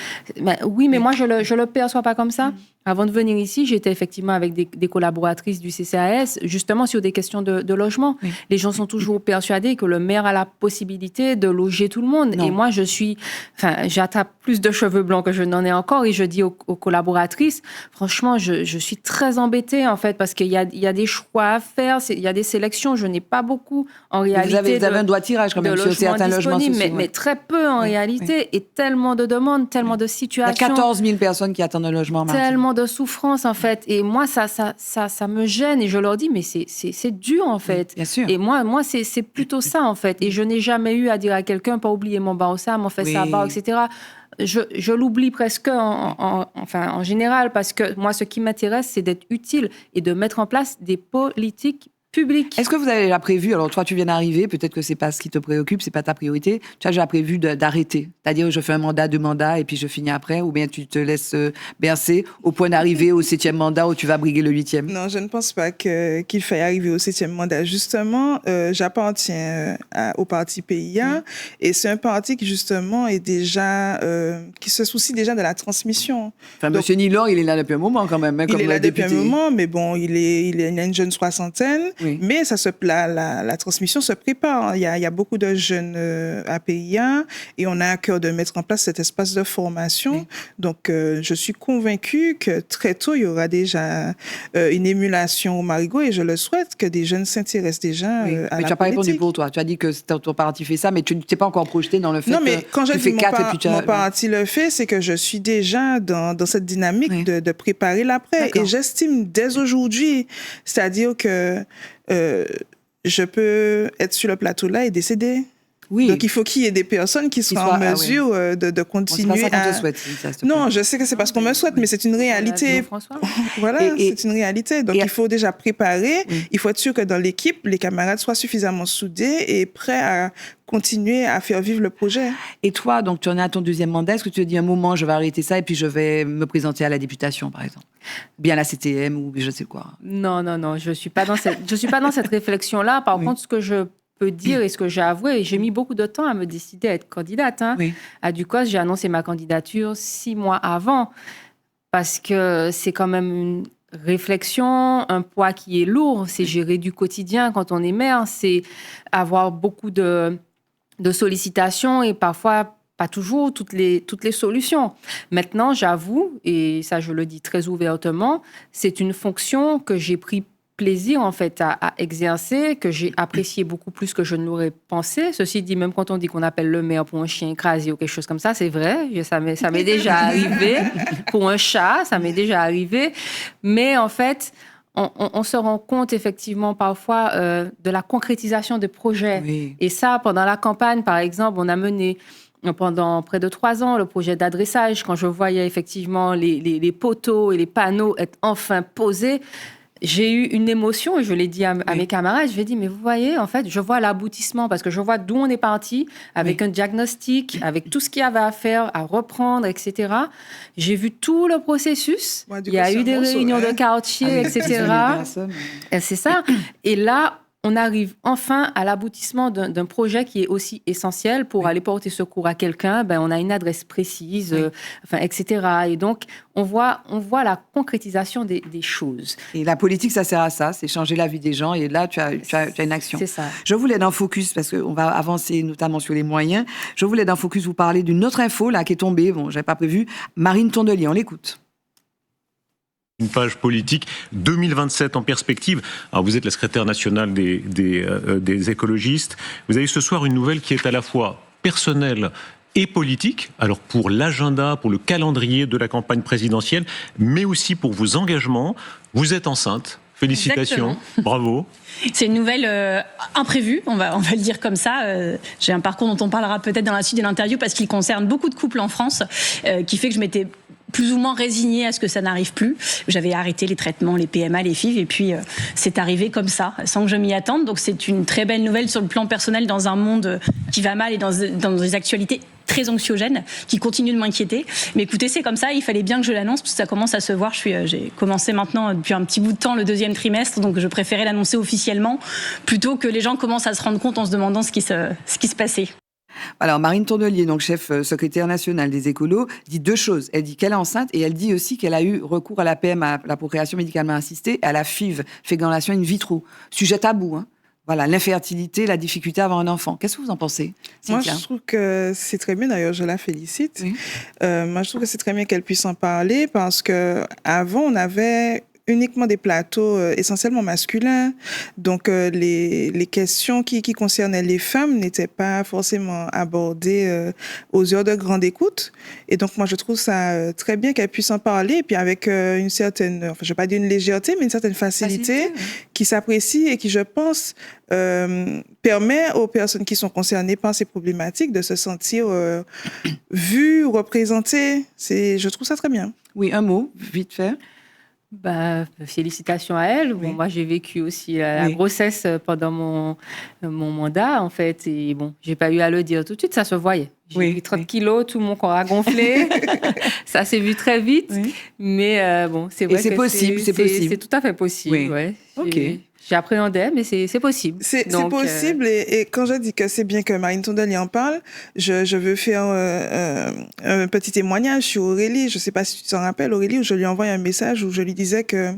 Mais moi, je le perçois pas comme ça. Avant de venir ici, j'étais effectivement avec des collaboratrices du CCAS, justement sur des questions de logement. Oui. Les gens sont toujours persuadés que le maire a la possibilité de loger tout le monde. Non. Et moi, j'attrape plus de cheveux blancs que je n'en ai encore. Et je dis aux collaboratrices, franchement, je suis très embêtée, en fait, parce qu'il y a des choix à faire, il y a des sélections. Je n'ai pas beaucoup, en réalité. Vous avez un doigt de tirage, quand même, sur certains logements sociaux. Mais très peu, en réalité. Et tellement de demandes, tellement de situations. Il y a 14 000 personnes qui attendent un logement, Martine. Tellement de souffrance, en fait. Et moi, ça me gêne. Et je leur dis, mais c'est dur, en fait. Bien sûr. Et moi c'est plutôt ça, en fait. Et je n'ai jamais eu à dire à quelqu'un, pas oublier mon baosam, on fait ça à Bao, etc. Je l'oublie presque en général, parce que moi, ce qui m'intéresse, c'est d'être utile et de mettre en place des politiques public. Est-ce que vous avez déjà prévu, alors toi tu viens d'arriver, peut-être que c'est pas ce qui te préoccupe, c'est pas ta priorité, tu as déjà prévu d'arrêter, c'est-à-dire je fais un mandat, 2 mandats et puis je finis après, ou bien tu te laisses bercer au point d'arriver au 7e mandat où tu vas briguer le 8e? Non, je ne pense pas qu'il faille arriver au 7e mandat. Justement, j'appartiens au parti PIA et c'est un parti qui justement est déjà, qui se soucie déjà de la transmission. Enfin, Donc, monsieur Nilor, il est là depuis un moment quand même. Hein, il est là depuis un moment, mais bon, il a une jeune soixantaine, mais la transmission se prépare. Il y a beaucoup de jeunes à PIA et on a à cœur de mettre en place cet espace de formation. Donc, je suis convaincue que très tôt, il y aura déjà une émulation au Marigot et je le souhaite que des jeunes s'intéressent déjà à la politique. Mais tu n'as pas répondu pour toi. Tu as dit que ton parti fait ça, mais tu ne t'es pas encore projeté dans le fait non, mais que quand je tu dis fais 4 et puis tu as... mon parti le fait, c'est que je suis déjà dans cette dynamique de préparer l'après. D'accord. Et j'estime dès aujourd'hui, c'est-à-dire que je peux être sur le plateau là et décéder. Oui. Donc, il faut qu'il y ait des personnes qui soient en mesure de continuer c'est pas ça qu'on à... te souhaite, ça, s'il te plaît. Non, je sais que c'est pas ce qu'on me souhaite, mais c'est une réalité. Voilà, c'est une réalité. Donc, il faut déjà préparer. Il faut être sûr que dans l'équipe, les camarades soient suffisamment soudés et prêts à continuer à faire vivre le projet. Et toi, donc, tu en es à ton 2e mandat. Est-ce que tu te dis un moment, je vais arrêter ça et puis je vais me présenter à la députation, par exemple? Bien à la CTM ou je sais quoi? Non, je suis pas dans cette réflexion-là. Par contre, ce que je peux dire et ce que j'ai avoué, et j'ai mis beaucoup de temps à me décider à être candidate. À Ducos, j'ai annoncé ma candidature 6 mois avant, parce que c'est quand même une réflexion, un poids qui est lourd. C'est gérer du quotidien quand on est maire, c'est avoir beaucoup de sollicitations et parfois pas toujours toutes les solutions. Maintenant, j'avoue, et ça je le dis très ouvertement, c'est une fonction que j'ai pris plaisir en fait à exercer, que j'ai apprécié beaucoup plus que je ne l'aurais pensé. Ceci dit, même quand on dit qu'on appelle le maire pour un chien écrasé ou quelque chose comme ça, c'est vrai, ça m'est déjà arrivé. Pour un chat, ça m'est déjà arrivé. Mais en fait, on se rend compte effectivement parfois de la concrétisation des projets. Oui. Et ça, pendant la campagne, par exemple, on a mené pendant près de 3 ans le projet d'adressage. Quand je voyais effectivement les poteaux et les panneaux être enfin posés, j'ai eu une émotion et je l'ai dit à mes camarades. Je lui ai dit, mais vous voyez, en fait, je vois l'aboutissement parce que je vois d'où on est parti avec un diagnostic, avec tout ce qu'il y avait à faire, à reprendre, etc. J'ai vu tout le processus. Ouais, il y a eu des réunions de quartier, etc. C'est ça. Et là, on arrive enfin à l'aboutissement d'un projet qui est aussi essentiel pour aller porter secours à quelqu'un. Ben, on a une adresse précise, etc. Et donc, on voit la concrétisation des choses. Et la politique, ça sert à ça, c'est changer la vie des gens. Et là, tu as une action. C'est ça. Je voulais dans Focus, parce qu'on va avancer notamment sur les moyens, je voulais dans Focus vous parler d'une autre info là, qui est tombée. Bon, je n'avais pas prévu. Marine Tondelier, on l'écoute. Une page politique 2027 en perspective. Alors vous êtes la secrétaire nationale des écologistes. Vous avez ce soir une nouvelle qui est à la fois personnelle et politique, alors pour l'agenda, pour le calendrier de la campagne présidentielle, mais aussi pour vos engagements. Vous êtes enceinte. Félicitations, exactement. Bravo. C'est une nouvelle imprévue, on va le dire comme ça. J'ai un parcours dont on parlera peut-être dans la suite de l'interview parce qu'il concerne beaucoup de couples en France, qui fait que je m'étais plus ou moins résignée à ce que ça n'arrive plus. J'avais arrêté les traitements, les PMA, les FIV, et puis c'est arrivé comme ça, sans que je m'y attende. Donc c'est une très belle nouvelle sur le plan personnel dans un monde qui va mal et dans des actualités très anxiogènes qui continuent de m'inquiéter. Mais écoutez, c'est comme ça, il fallait bien que je l'annonce parce que ça commence à se voir. J'ai commencé maintenant depuis un petit bout de temps le 2e trimestre, donc je préférais l'annoncer officiellement plutôt que les gens commencent à se rendre compte en se demandant ce qui se passait. Alors, Marine Tondelier, donc chef secrétaire nationale des écolos, dit 2 choses. Elle dit qu'elle est enceinte et elle dit aussi qu'elle a eu recours à la PMA, la procréation médicalement assistée, à la FIV, fécondation in vitro. Sujet tabou, hein. Voilà, l'infertilité, la difficulté à avoir un enfant. Qu'est-ce que vous en pensez, Cynthia? Moi, je trouve que c'est très bien. D'ailleurs, je la félicite. Oui. Moi, je trouve que c'est très bien qu'elle puisse en parler parce qu'avant, on avait uniquement des plateaux essentiellement masculins. Donc, les questions qui concernaient les femmes n'étaient pas forcément abordées aux heures de grande écoute. Et donc, moi, je trouve ça très bien qu'elle puisse en parler. Et puis, avec une certaine, enfin, je ne vais pas dire une légèreté, mais une certaine facilité qui s'apprécie et qui, je pense, permet aux personnes qui sont concernées par ces problématiques de se sentir vues, représentées. Je trouve ça très bien. Oui, un mot, vite fait. Félicitations à elle. Oui. Bon, moi, j'ai vécu aussi la Oui. grossesse pendant mon mandat, en fait. Et bon, j'ai pas eu à le dire tout de suite, ça se voyait. J'ai Oui, eu 30 oui. kilos, tout mon corps a gonflé. Ça s'est vu très vite. Oui. Mais bon, c'est vrai c'est que possible, c'est possible. C'est tout à fait possible, Oui. ouais. Ok. J'appréhendais, mais c'est possible. C'est Donc, possible et quand je dis que c'est bien que Marine Tondelier y en parle, je veux faire un petit témoignage sur Aurélie. Je ne sais pas si tu t'en rappelles, Aurélie, où je lui ai envoyé un message où je lui disais que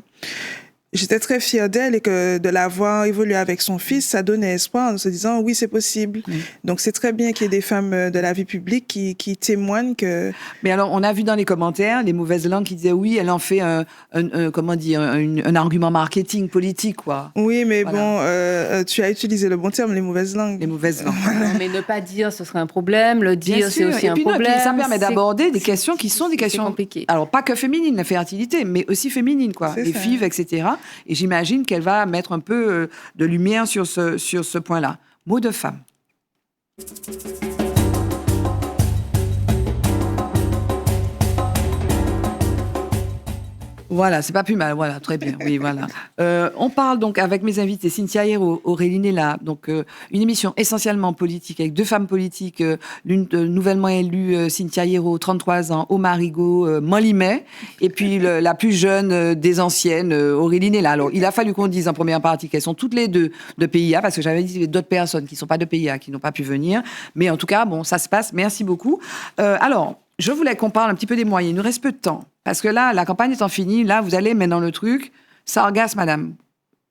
j'étais très fière d'elle et que de l'avoir évolué avec son fils, ça donnait espoir en se disant oui, c'est possible. Oui. Donc c'est très bien qu'il y ait des femmes de la vie publique qui témoignent que... Mais alors, on a vu dans les commentaires les mauvaises langues qui disaient oui, elle en fait un argument marketing politique, quoi. Oui, mais Voilà. bon, tu as utilisé le bon terme, les mauvaises langues. Les mauvaises langues. non, mais ne pas dire, ce serait un problème. Le Bien dire, c'est sûr. aussi Et un puis, non, et puis problème. ça permet C'est- d'aborder des questions qui sont des c'est questions compliqué. Alors, pas que féminines, la fertilité, mais aussi féminines, quoi. C'est Les ça. FIV, etc. Et j'imagine qu'elle va mettre un peu de lumière sur ce point-là. Mot de femme. Voilà, c'est pas plus mal. Voilà, très bien. Oui, voilà. On parle donc avec mes invités, Cynthia Hérault, Aurélie Nella, donc une émission essentiellement politique avec deux femmes politiques, l'une nouvellement élue, Cynthia Hérault, 33 ans, au Marigot, Monlimay, et puis la plus jeune des anciennes, Aurélie Nella. Alors, il a fallu qu'on dise en première partie qu'elles sont toutes les deux de PIA, parce que j'avais dit d'autres personnes qui ne sont pas de PIA, qui n'ont pas pu venir. Mais en tout cas, bon, ça se passe. Merci beaucoup. Alors, je voulais qu'on parle un petit peu des moyens. Il nous reste peu de temps. Parce que là, la campagne étant finie, là, vous allez mettre dans le truc. Sargasses, madame.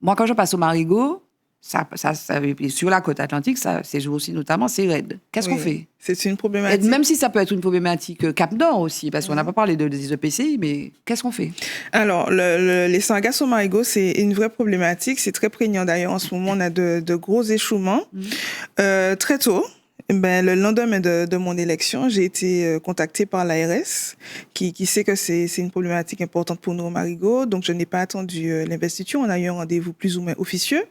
Moi, quand je passe au Marigot, sur la côte atlantique, ces jours-ci notamment, c'est raide. Qu'est-ce qu'on fait? C'est une Et problématique. même si ça peut être une problématique Cap-Nord aussi, parce qu'on n'a pas parlé des EPCI, mais qu'est-ce qu'on fait? Alors, les sargasses au marigot, c'est une vraie problématique. C'est très prégnant d'ailleurs. En ce moment, on a de gros échouements. Très tôt, le lendemain de mon élection, j'ai été contactée par l'ARS qui sait que c'est une problématique importante pour nous au Marigot. Donc, je n'ai pas attendu l'investiture. On a eu un rendez-vous plus ou moins officieux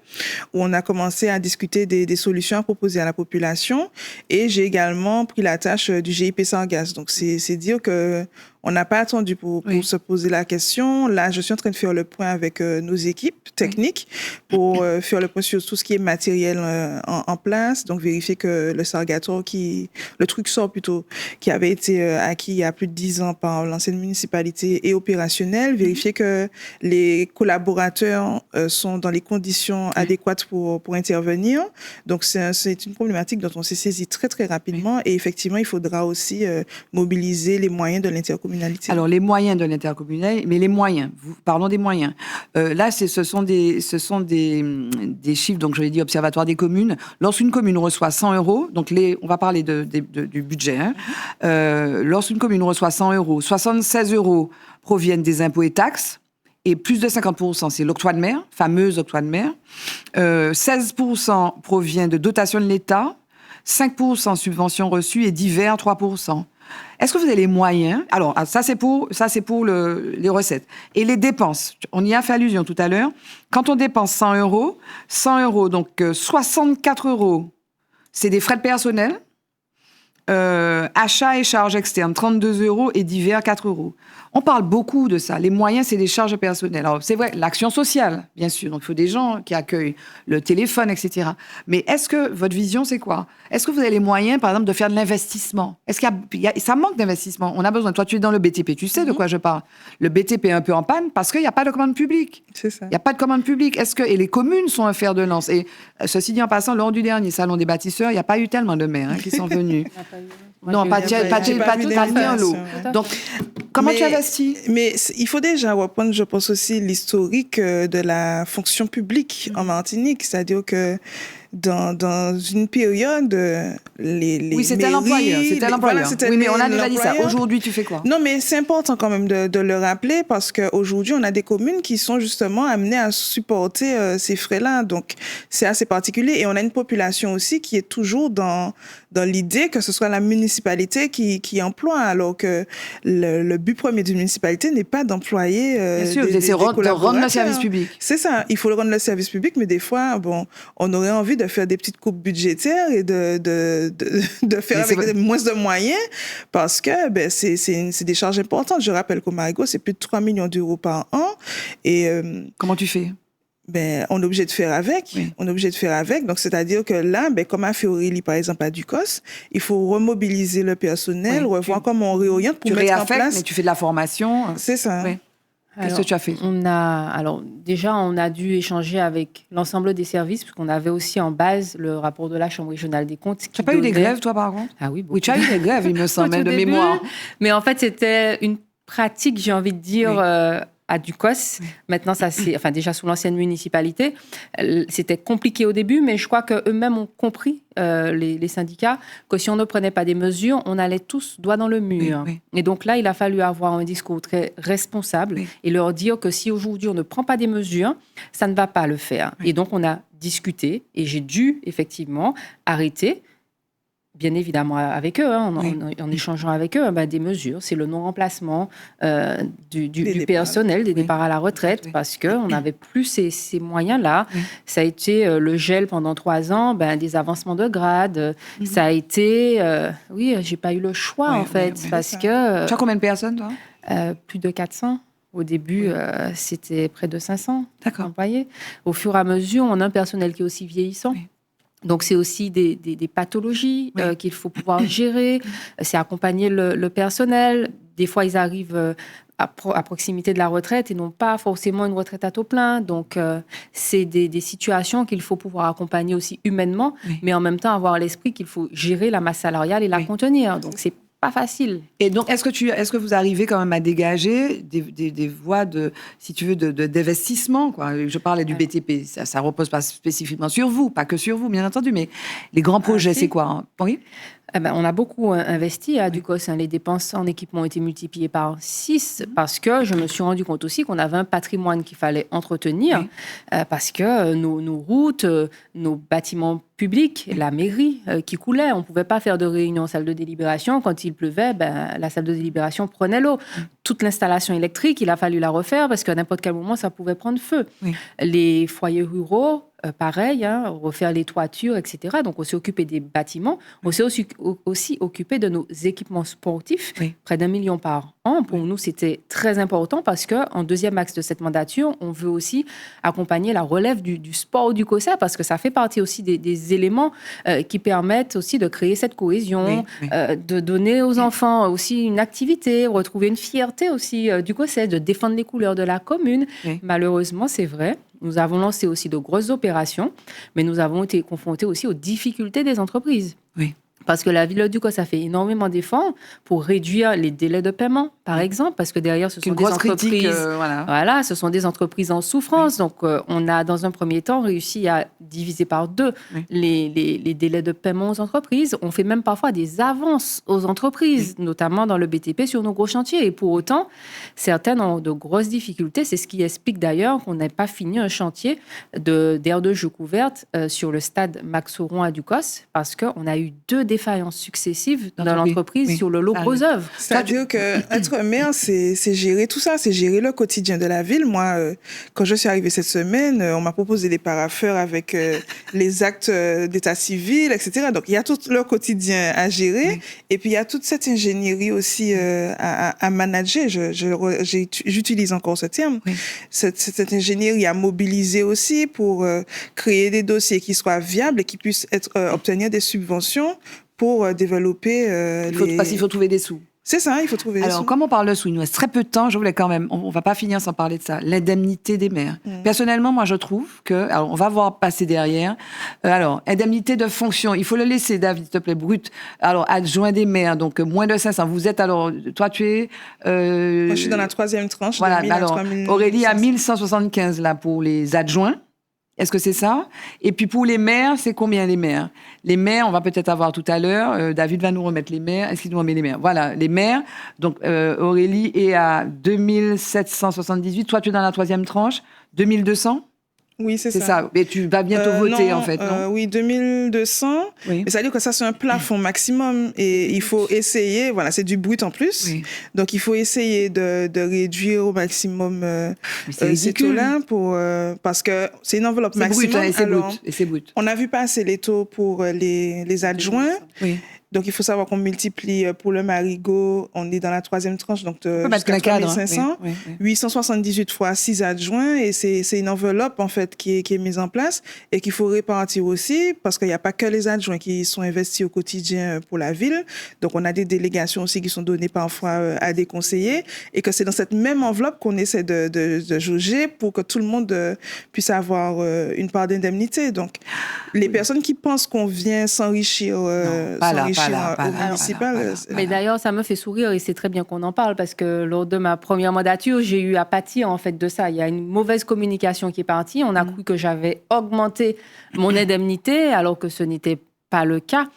où on a commencé à discuter des solutions à proposer à la population. Et j'ai également pris la tâche du GIP Sargasses. Donc, c'est dire que on n'a pas attendu pour se poser la question. Là, je suis en train de faire le point avec nos équipes techniques pour faire le point sur tout ce qui est matériel en place. Donc, vérifier que le truc sort plutôt, qui avait été acquis il y a plus de 10 ans par l'ancienne municipalité est opérationnel. Vérifier que les collaborateurs sont dans les conditions adéquates pour intervenir. Donc, c'est une problématique dont on s'est saisi très, très rapidement. Et effectivement, il faudra aussi mobiliser les moyens de l'intercommunalité. Alors, les moyens de l'intercommunalité, mais les moyens, parlons des moyens. Là, ce sont des chiffres, donc je l'ai dit, Observatoire des communes. Lorsqu'une commune reçoit 100 euros, donc on va parler du budget, hein. Lorsqu'une commune reçoit 100 euros, 76 euros proviennent des impôts et taxes, et plus de 50%, c'est l'octroi de mer, fameux octroi de mer. 16% provient de dotations de l'État, 5% subventions reçues et divers 3%. Est-ce que vous avez les moyens? Alors, ça, c'est pour les recettes. Et les dépenses, on y a fait allusion tout à l'heure. Quand on dépense 100 euros, donc 64 euros, c'est des frais de personnel. Achats et charges externes, 32 euros et divers, 4 euros. On parle beaucoup de ça. Les moyens, c'est des charges personnelles. Alors, c'est vrai, l'action sociale, bien sûr. Donc, il faut des gens qui accueillent le téléphone, etc. Mais est-ce que votre vision, c'est quoi? Est-ce que vous avez les moyens, par exemple, de faire de l'investissement? Est-ce ça manque d'investissement? On a besoin. Toi, tu es dans le BTP. Tu sais de quoi je parle. Le BTP est un peu en panne parce qu'il n'y a pas de commande publique. C'est ça. Il n'y a pas de commande publique. Et les communes sont un fer de lance. Et ceci dit en passant, lors du dernier salon des bâtisseurs, il n'y a pas eu tellement de maires qui sont venus. Non, pas de l'eau. Donc, comment tu investis? Mais il faut déjà reprendre, je pense aussi, l'historique de la fonction publique en Martinique. C'est-à-dire que dans une période, oui, c'était l'employeur. Voilà, oui, mais on a déjà dit ça. l'employeur. Aujourd'hui, tu fais quoi? Non, mais c'est important quand même de le rappeler parce qu'aujourd'hui, on a des communes qui sont justement amenées à supporter ces frais-là. Donc, c'est assez particulier. Et on a une population aussi qui est toujours dans l'idée que ce soit la municipalité qui emploie, alors que le but premier d'une municipalité n'est pas d'employer Bien sûr, des c'est rendre le service public. C'est ça. Il faut le rendre le service public, mais des fois, bon, on aurait envie envie de faire des petites coupes budgétaires et de faire avec moins de moyens parce que c'est des charges importantes. Je rappelle qu'au Marigot, c'est plus de 3 millions d'euros par an. Et, comment tu fais? On est obligé de faire avec. Oui. On est obligé de faire avec. Donc, c'est-à-dire que là, comme a fait Aurélie, par exemple, à Ducos, il faut remobiliser le personnel, revoir comment on réoriente pour mettre en place. Mais tu fais de la formation. C'est ça. Oui. Qu'est-ce que tu as fait? Déjà, on a dû échanger avec l'ensemble des services, parce qu'on avait aussi en base le rapport de la Chambre régionale des comptes. Tu n'as pas eu des grèves, toi, par contre? Ah oui, beaucoup. Oui, tu as eu des grèves, il me semble, de mémoire. Mais en fait, c'était une pratique, j'ai envie de dire, à Ducos. Oui. Maintenant, déjà sous l'ancienne municipalité, c'était compliqué au début, mais je crois qu'eux-mêmes ont compris, les syndicats, que si on ne prenait pas des mesures, on allait tous droit dans le mur. Oui. Et donc là, il a fallu avoir un discours très responsable et leur dire que si aujourd'hui on ne prend pas des mesures, ça ne va pas le faire. Et donc, on a discuté et j'ai dû effectivement arrêter, bien évidemment avec eux, en échangeant avec eux, des mesures. C'est le non-remplacement du personnel, des départs à la retraite, parce qu'on n'avait plus ces moyens-là. Oui. Ça a été le gel pendant 3 ans, des avancements de grade. Ça a été... j'ai pas eu le choix, en fait, parce que... Tu as combien de personnes, toi? Plus de 400. Au début, c'était près de 500 employés. Au fur et à mesure, on a un personnel qui est aussi vieillissant. Oui. Donc, c'est aussi des pathologies qu'il faut pouvoir gérer. C'est accompagner le personnel. Des fois, ils arrivent à proximité de la retraite et n'ont pas forcément une retraite à taux plein. Donc, c'est des situations qu'il faut pouvoir accompagner aussi humainement, mais en même temps avoir à l'esprit qu'il faut gérer la masse salariale et la contenir. Donc, c'est pas facile. Et donc, est-ce que vous arrivez quand même à dégager des voies d'investissement, quoi? Je parlais du BTP, ça repose pas spécifiquement sur vous, pas que sur vous, bien entendu, mais les grands projets, c'est quoi, hein? Oui. On a beaucoup investi à Ducos. Les dépenses en équipement ont été multipliées par 6 parce que je me suis rendu compte aussi qu'on avait un patrimoine qu'il fallait entretenir parce que nos routes, nos bâtiments publics, la mairie qui coulait, on ne pouvait pas faire de réunion en salle de délibération. Quand il pleuvait, la salle de délibération prenait l'eau. Toute l'installation électrique, il a fallu la refaire parce qu'à n'importe quel moment, ça pouvait prendre feu. Les foyers ruraux, pareil, refaire les toitures, etc. Donc, on s'est occupé des bâtiments. On s'est aussi occupé de nos équipements sportifs, près d'1 million par an. Pour nous, c'était très important parce qu'en deuxième axe de cette mandature, on veut aussi accompagner la relève du sport du COSA parce que ça fait partie aussi des éléments qui permettent aussi de créer cette cohésion, de donner aux enfants aussi une activité, retrouver une fierté aussi du COSA, de défendre les couleurs de la commune. Malheureusement, c'est vrai. Nous avons lancé aussi de grosses opérations, mais nous avons été confrontés aussi aux difficultés des entreprises. Parce que la ville de Ducos a fait énormément d'efforts pour réduire les délais de paiement, par exemple, parce que derrière, ce sont des entreprises, ce sont des entreprises en souffrance. Donc, on a, dans un premier temps, réussi à diviser par 2 les délais de paiement aux entreprises. On fait même parfois des avances aux entreprises, notamment dans le BTP, sur nos gros chantiers. Et pour autant, certaines ont de grosses difficultés. C'est ce qui explique d'ailleurs qu'on n'ait pas fini un chantier d'aire de jeu couverte sur le stade Max Auron à Ducos, parce qu'on a eu 2 défaillances successives dans l'entreprise sur le lot gros œuvres. C'est-à-dire qu'être maire, c'est gérer tout ça, c'est gérer le quotidien de la ville. Moi, quand je suis arrivée cette semaine, on m'a proposé des parapheurs avec les actes d'état civil, etc. Donc, il y a tout leur quotidien à gérer et puis il y a toute cette ingénierie aussi à manager. J'utilise encore ce terme. Cette ingénierie à mobiliser aussi pour créer des dossiers qui soient viables et qui puissent obtenir des subventions pour développer Parce qu'il faut trouver des sous. C'est ça, il faut trouver des sous. Alors, comme on parle de sous, il nous reste très peu de temps, je voulais quand même, on ne va pas finir sans parler de ça, l'indemnité des maires. Personnellement, moi, je trouve que, alors, on va voir passer derrière, indemnité de fonction, il faut le laisser, David, s'il te plaît, brut. Alors, adjoint des maires, donc moins de 500. Vous êtes, alors, toi, tu es... Moi, je suis dans la 3e tranche. Voilà, alors, Aurélie a 1175, là, pour les adjoints. Est-ce que c'est ça? Et puis pour les maires, c'est combien les maires? Les maires, on va peut-être avoir tout à l'heure. David va nous remettre les maires. Est-ce qu'il nous remet les maires? Voilà, les maires. Donc Aurélie est à 2778. Toi, tu es dans la 3e tranche. 2200? Oui, c'est C'est ça. ça. Mais tu vas bientôt voter, Non, en fait, non oui, 2200. Oui. Mais ça veut dire que ça, c'est un plafond maximum. Et il faut essayer, voilà, c'est du brut en plus. Oui. Donc, il faut essayer de réduire au maximum Mais c'est ces ridicule. taux-là parce que c'est une enveloppe C'est maximum. brut, hein, et c'est Alors, brut. Et c'est brut. on a vu passer les taux pour les adjoints. Oui. Donc, il faut savoir qu'on multiplie pour le Marigot, on est dans la 3e tranche, donc On peut mettre jusqu'à un cadre. 3500. Oui, oui. 878 fois 6 adjoints, et c'est une enveloppe, en fait, qui est mise en place et qu'il faut répartir aussi, parce qu'il n'y a pas que les adjoints qui sont investis au quotidien pour la ville. Donc, on a des délégations aussi qui sont données parfois à des conseillers, et que c'est dans cette même enveloppe qu'on essaie de jauger pour que tout le monde puisse avoir une part d'indemnité. Donc, les personnes qui pensent qu'on vient s'enrichir au municipal... Mais d'ailleurs, ça me fait sourire et c'est très bien qu'on en parle parce que lors de ma première mandature, j'ai eu à pâtir en fait de ça. Il y a une mauvaise communication qui est partie. On a cru que j'avais augmenté mon indemnité alors que ce n'était pas le cas.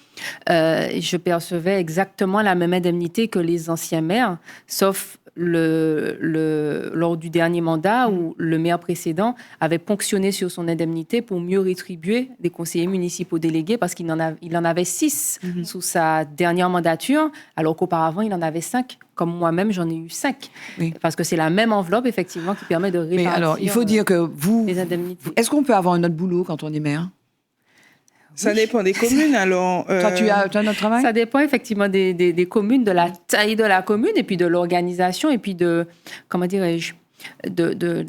Je percevais exactement la même indemnité que les anciens maires, sauf lors du dernier mandat où le maire précédent avait ponctionné sur son indemnité pour mieux rétribuer des conseillers municipaux délégués parce qu'il en avait 6 sous sa dernière mandature, alors qu'auparavant, il en avait 5. Comme moi-même, j'en ai eu 5. Oui. Parce que c'est la même enveloppe, effectivement, qui permet de répartir Mais alors, il faut dire que vous... les indemnités. Est-ce qu'on peut avoir un autre boulot quand on est maire? Ça dépend des communes, alors... Toi, tu as un autre travail? Ça dépend effectivement des communes, de la taille de la commune et puis de l'organisation et puis de, comment dirais-je, de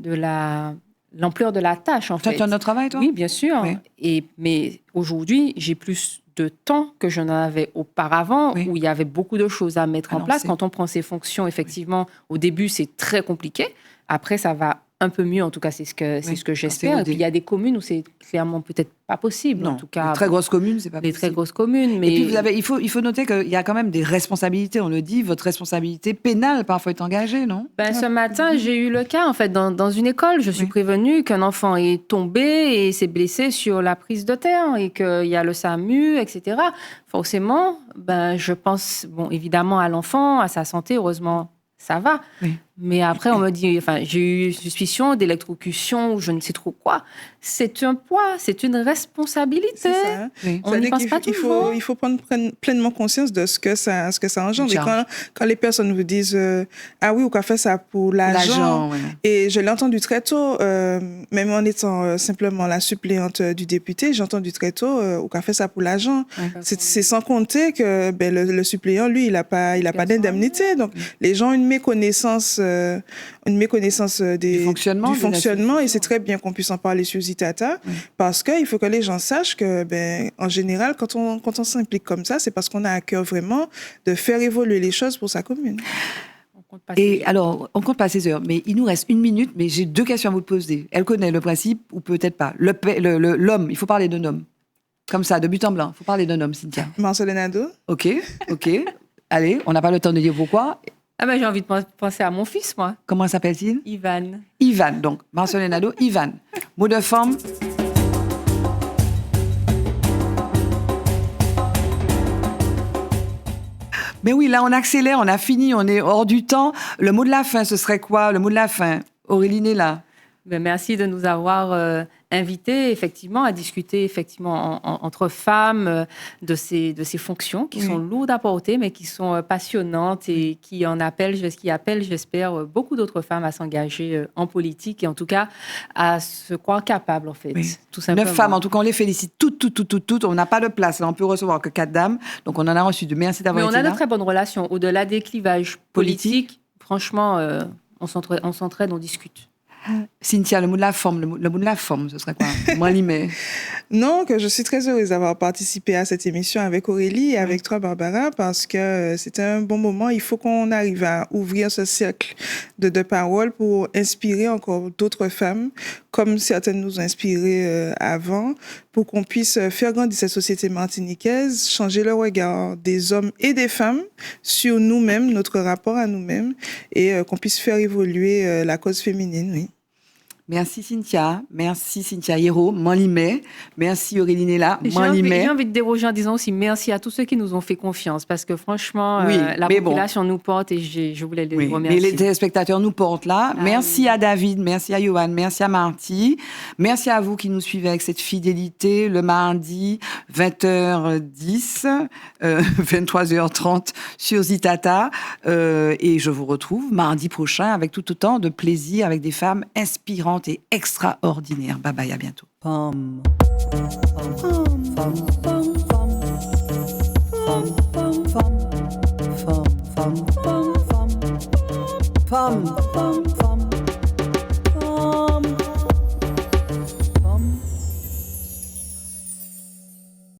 l'ampleur de la tâche, en fait. Tu as un autre travail, toi? Oui, bien sûr. Oui. Mais aujourd'hui, j'ai plus de temps que je n'en avais auparavant, Oui. où il y avait beaucoup de choses à mettre en Alors, place. c'est- Quand on prend ses fonctions, effectivement, au début, c'est très compliqué. Après, ça va un peu mieux, en tout cas, c'est ce que c'est j'espère. Et rodé. puis, il y a des communes où c'est clairement peut-être pas possible, Non, en tout cas. les très grosses communes, c'est pas Les possible. très grosses communes, mais... Et puis, il faut noter qu'il y a quand même des responsabilités. On le dit, votre responsabilité pénale parfois est engagée, non? Ce matin, j'ai eu le cas, en fait, dans une école. Je suis prévenue qu'un enfant est tombé et s'est blessé sur la prise de terre et qu'il y a le SAMU, etc. Forcément, je pense, évidemment, à l'enfant, à sa santé. Heureusement, ça va. Oui. Mais après, on me dit, j'ai eu suspicion d'électrocution ou je ne sais trop quoi. C'est un poids, c'est une responsabilité. C'est ça. Oui. On n'y pense pas toujours. Il faut prendre pleinement conscience de ce que ça engendre. Et Charge. quand les personnes vous disent ah oui, on a fait ça pour l'argent. Ouais. Et je l'ai entendu très tôt, même en étant simplement la suppléante du député, j'ai entendu très tôt on a fait ça pour l'argent. Ouais. C'est sans compter que le suppléant, lui, il a pas d'indemnité. Donc les gens ont une méconnaissance Du fonctionnement des et c'est très bien qu'on puisse en parler sur Zitata parce qu'il faut que les gens sachent que, en général, quand on s'implique comme ça, c'est parce qu'on a à cœur vraiment de faire évoluer les choses pour sa commune. Et alors, on compte pas 16 heures, mais il nous reste 1 minute, mais j'ai 2 questions à vous poser. Elle connaît le principe ou peut-être pas. L'homme, il faut parler d'un homme. Comme ça, de but en blanc, il faut parler d'un homme, Cynthia. Marcelin Nadeau. Ok. Allez, on n'a pas le temps de dire pourquoi. J'ai envie de penser à mon fils, moi. Comment s'appelle-t-il? Ivan. Ivan, donc, Marcelin Nadeau, Ivan. Mot de forme. Mais oui, là, on accélère, on a fini, on est hors du temps. Le mot de la fin, ce serait quoi? Le mot de la fin, Aurélie Nella. Merci de nous avoir invités, effectivement, à discuter effectivement entre femmes de ces fonctions qui sont lourdes à porter, mais qui sont passionnantes et qui appellent, j'espère, beaucoup d'autres femmes à s'engager en politique et en tout cas à se croire capables, en fait, tout simplement. 9 femmes, en tout cas, on les félicite toutes. On n'a pas de place, là, on peut recevoir que 4 dames. Donc, on en a reçu 2. Merci d'avoir été là. Mais on a de très bonnes relations. Au-delà des clivages politiques, franchement, on s'entraide, on discute. Cynthia, le mot de la forme, le mot de la forme, ce serait quoi? Moi, l'imais. Non, que je suis très heureuse d'avoir participé à cette émission avec Aurélie et avec toi, Barbara, parce que c'était un bon moment. Il faut qu'on arrive à ouvrir ce cercle de parole pour inspirer encore d'autres femmes, comme certaines nous ont inspirées avant, pour qu'on puisse faire grandir cette société martiniquaise, changer le regard des hommes et des femmes sur nous-mêmes, notre rapport à nous-mêmes, et qu'on puisse faire évoluer la cause féminine, oui. Merci Cynthia Hérault, Manlimé. Merci Aurélie Nella, Manlimé. J'ai envie de déroger en disant aussi merci à tous ceux qui nous ont fait confiance parce que franchement, la population nous porte et je voulais les remercier. Mais les téléspectateurs nous portent là. Merci à David, merci à Johan, merci à Marty. Merci à vous qui nous suivez avec cette fidélité le mardi 20h10, 23h30 sur Zitata. Et je vous retrouve mardi prochain avec tout autant de plaisir avec des femmes inspirantes et extraordinaire. Bye bye, à bientôt.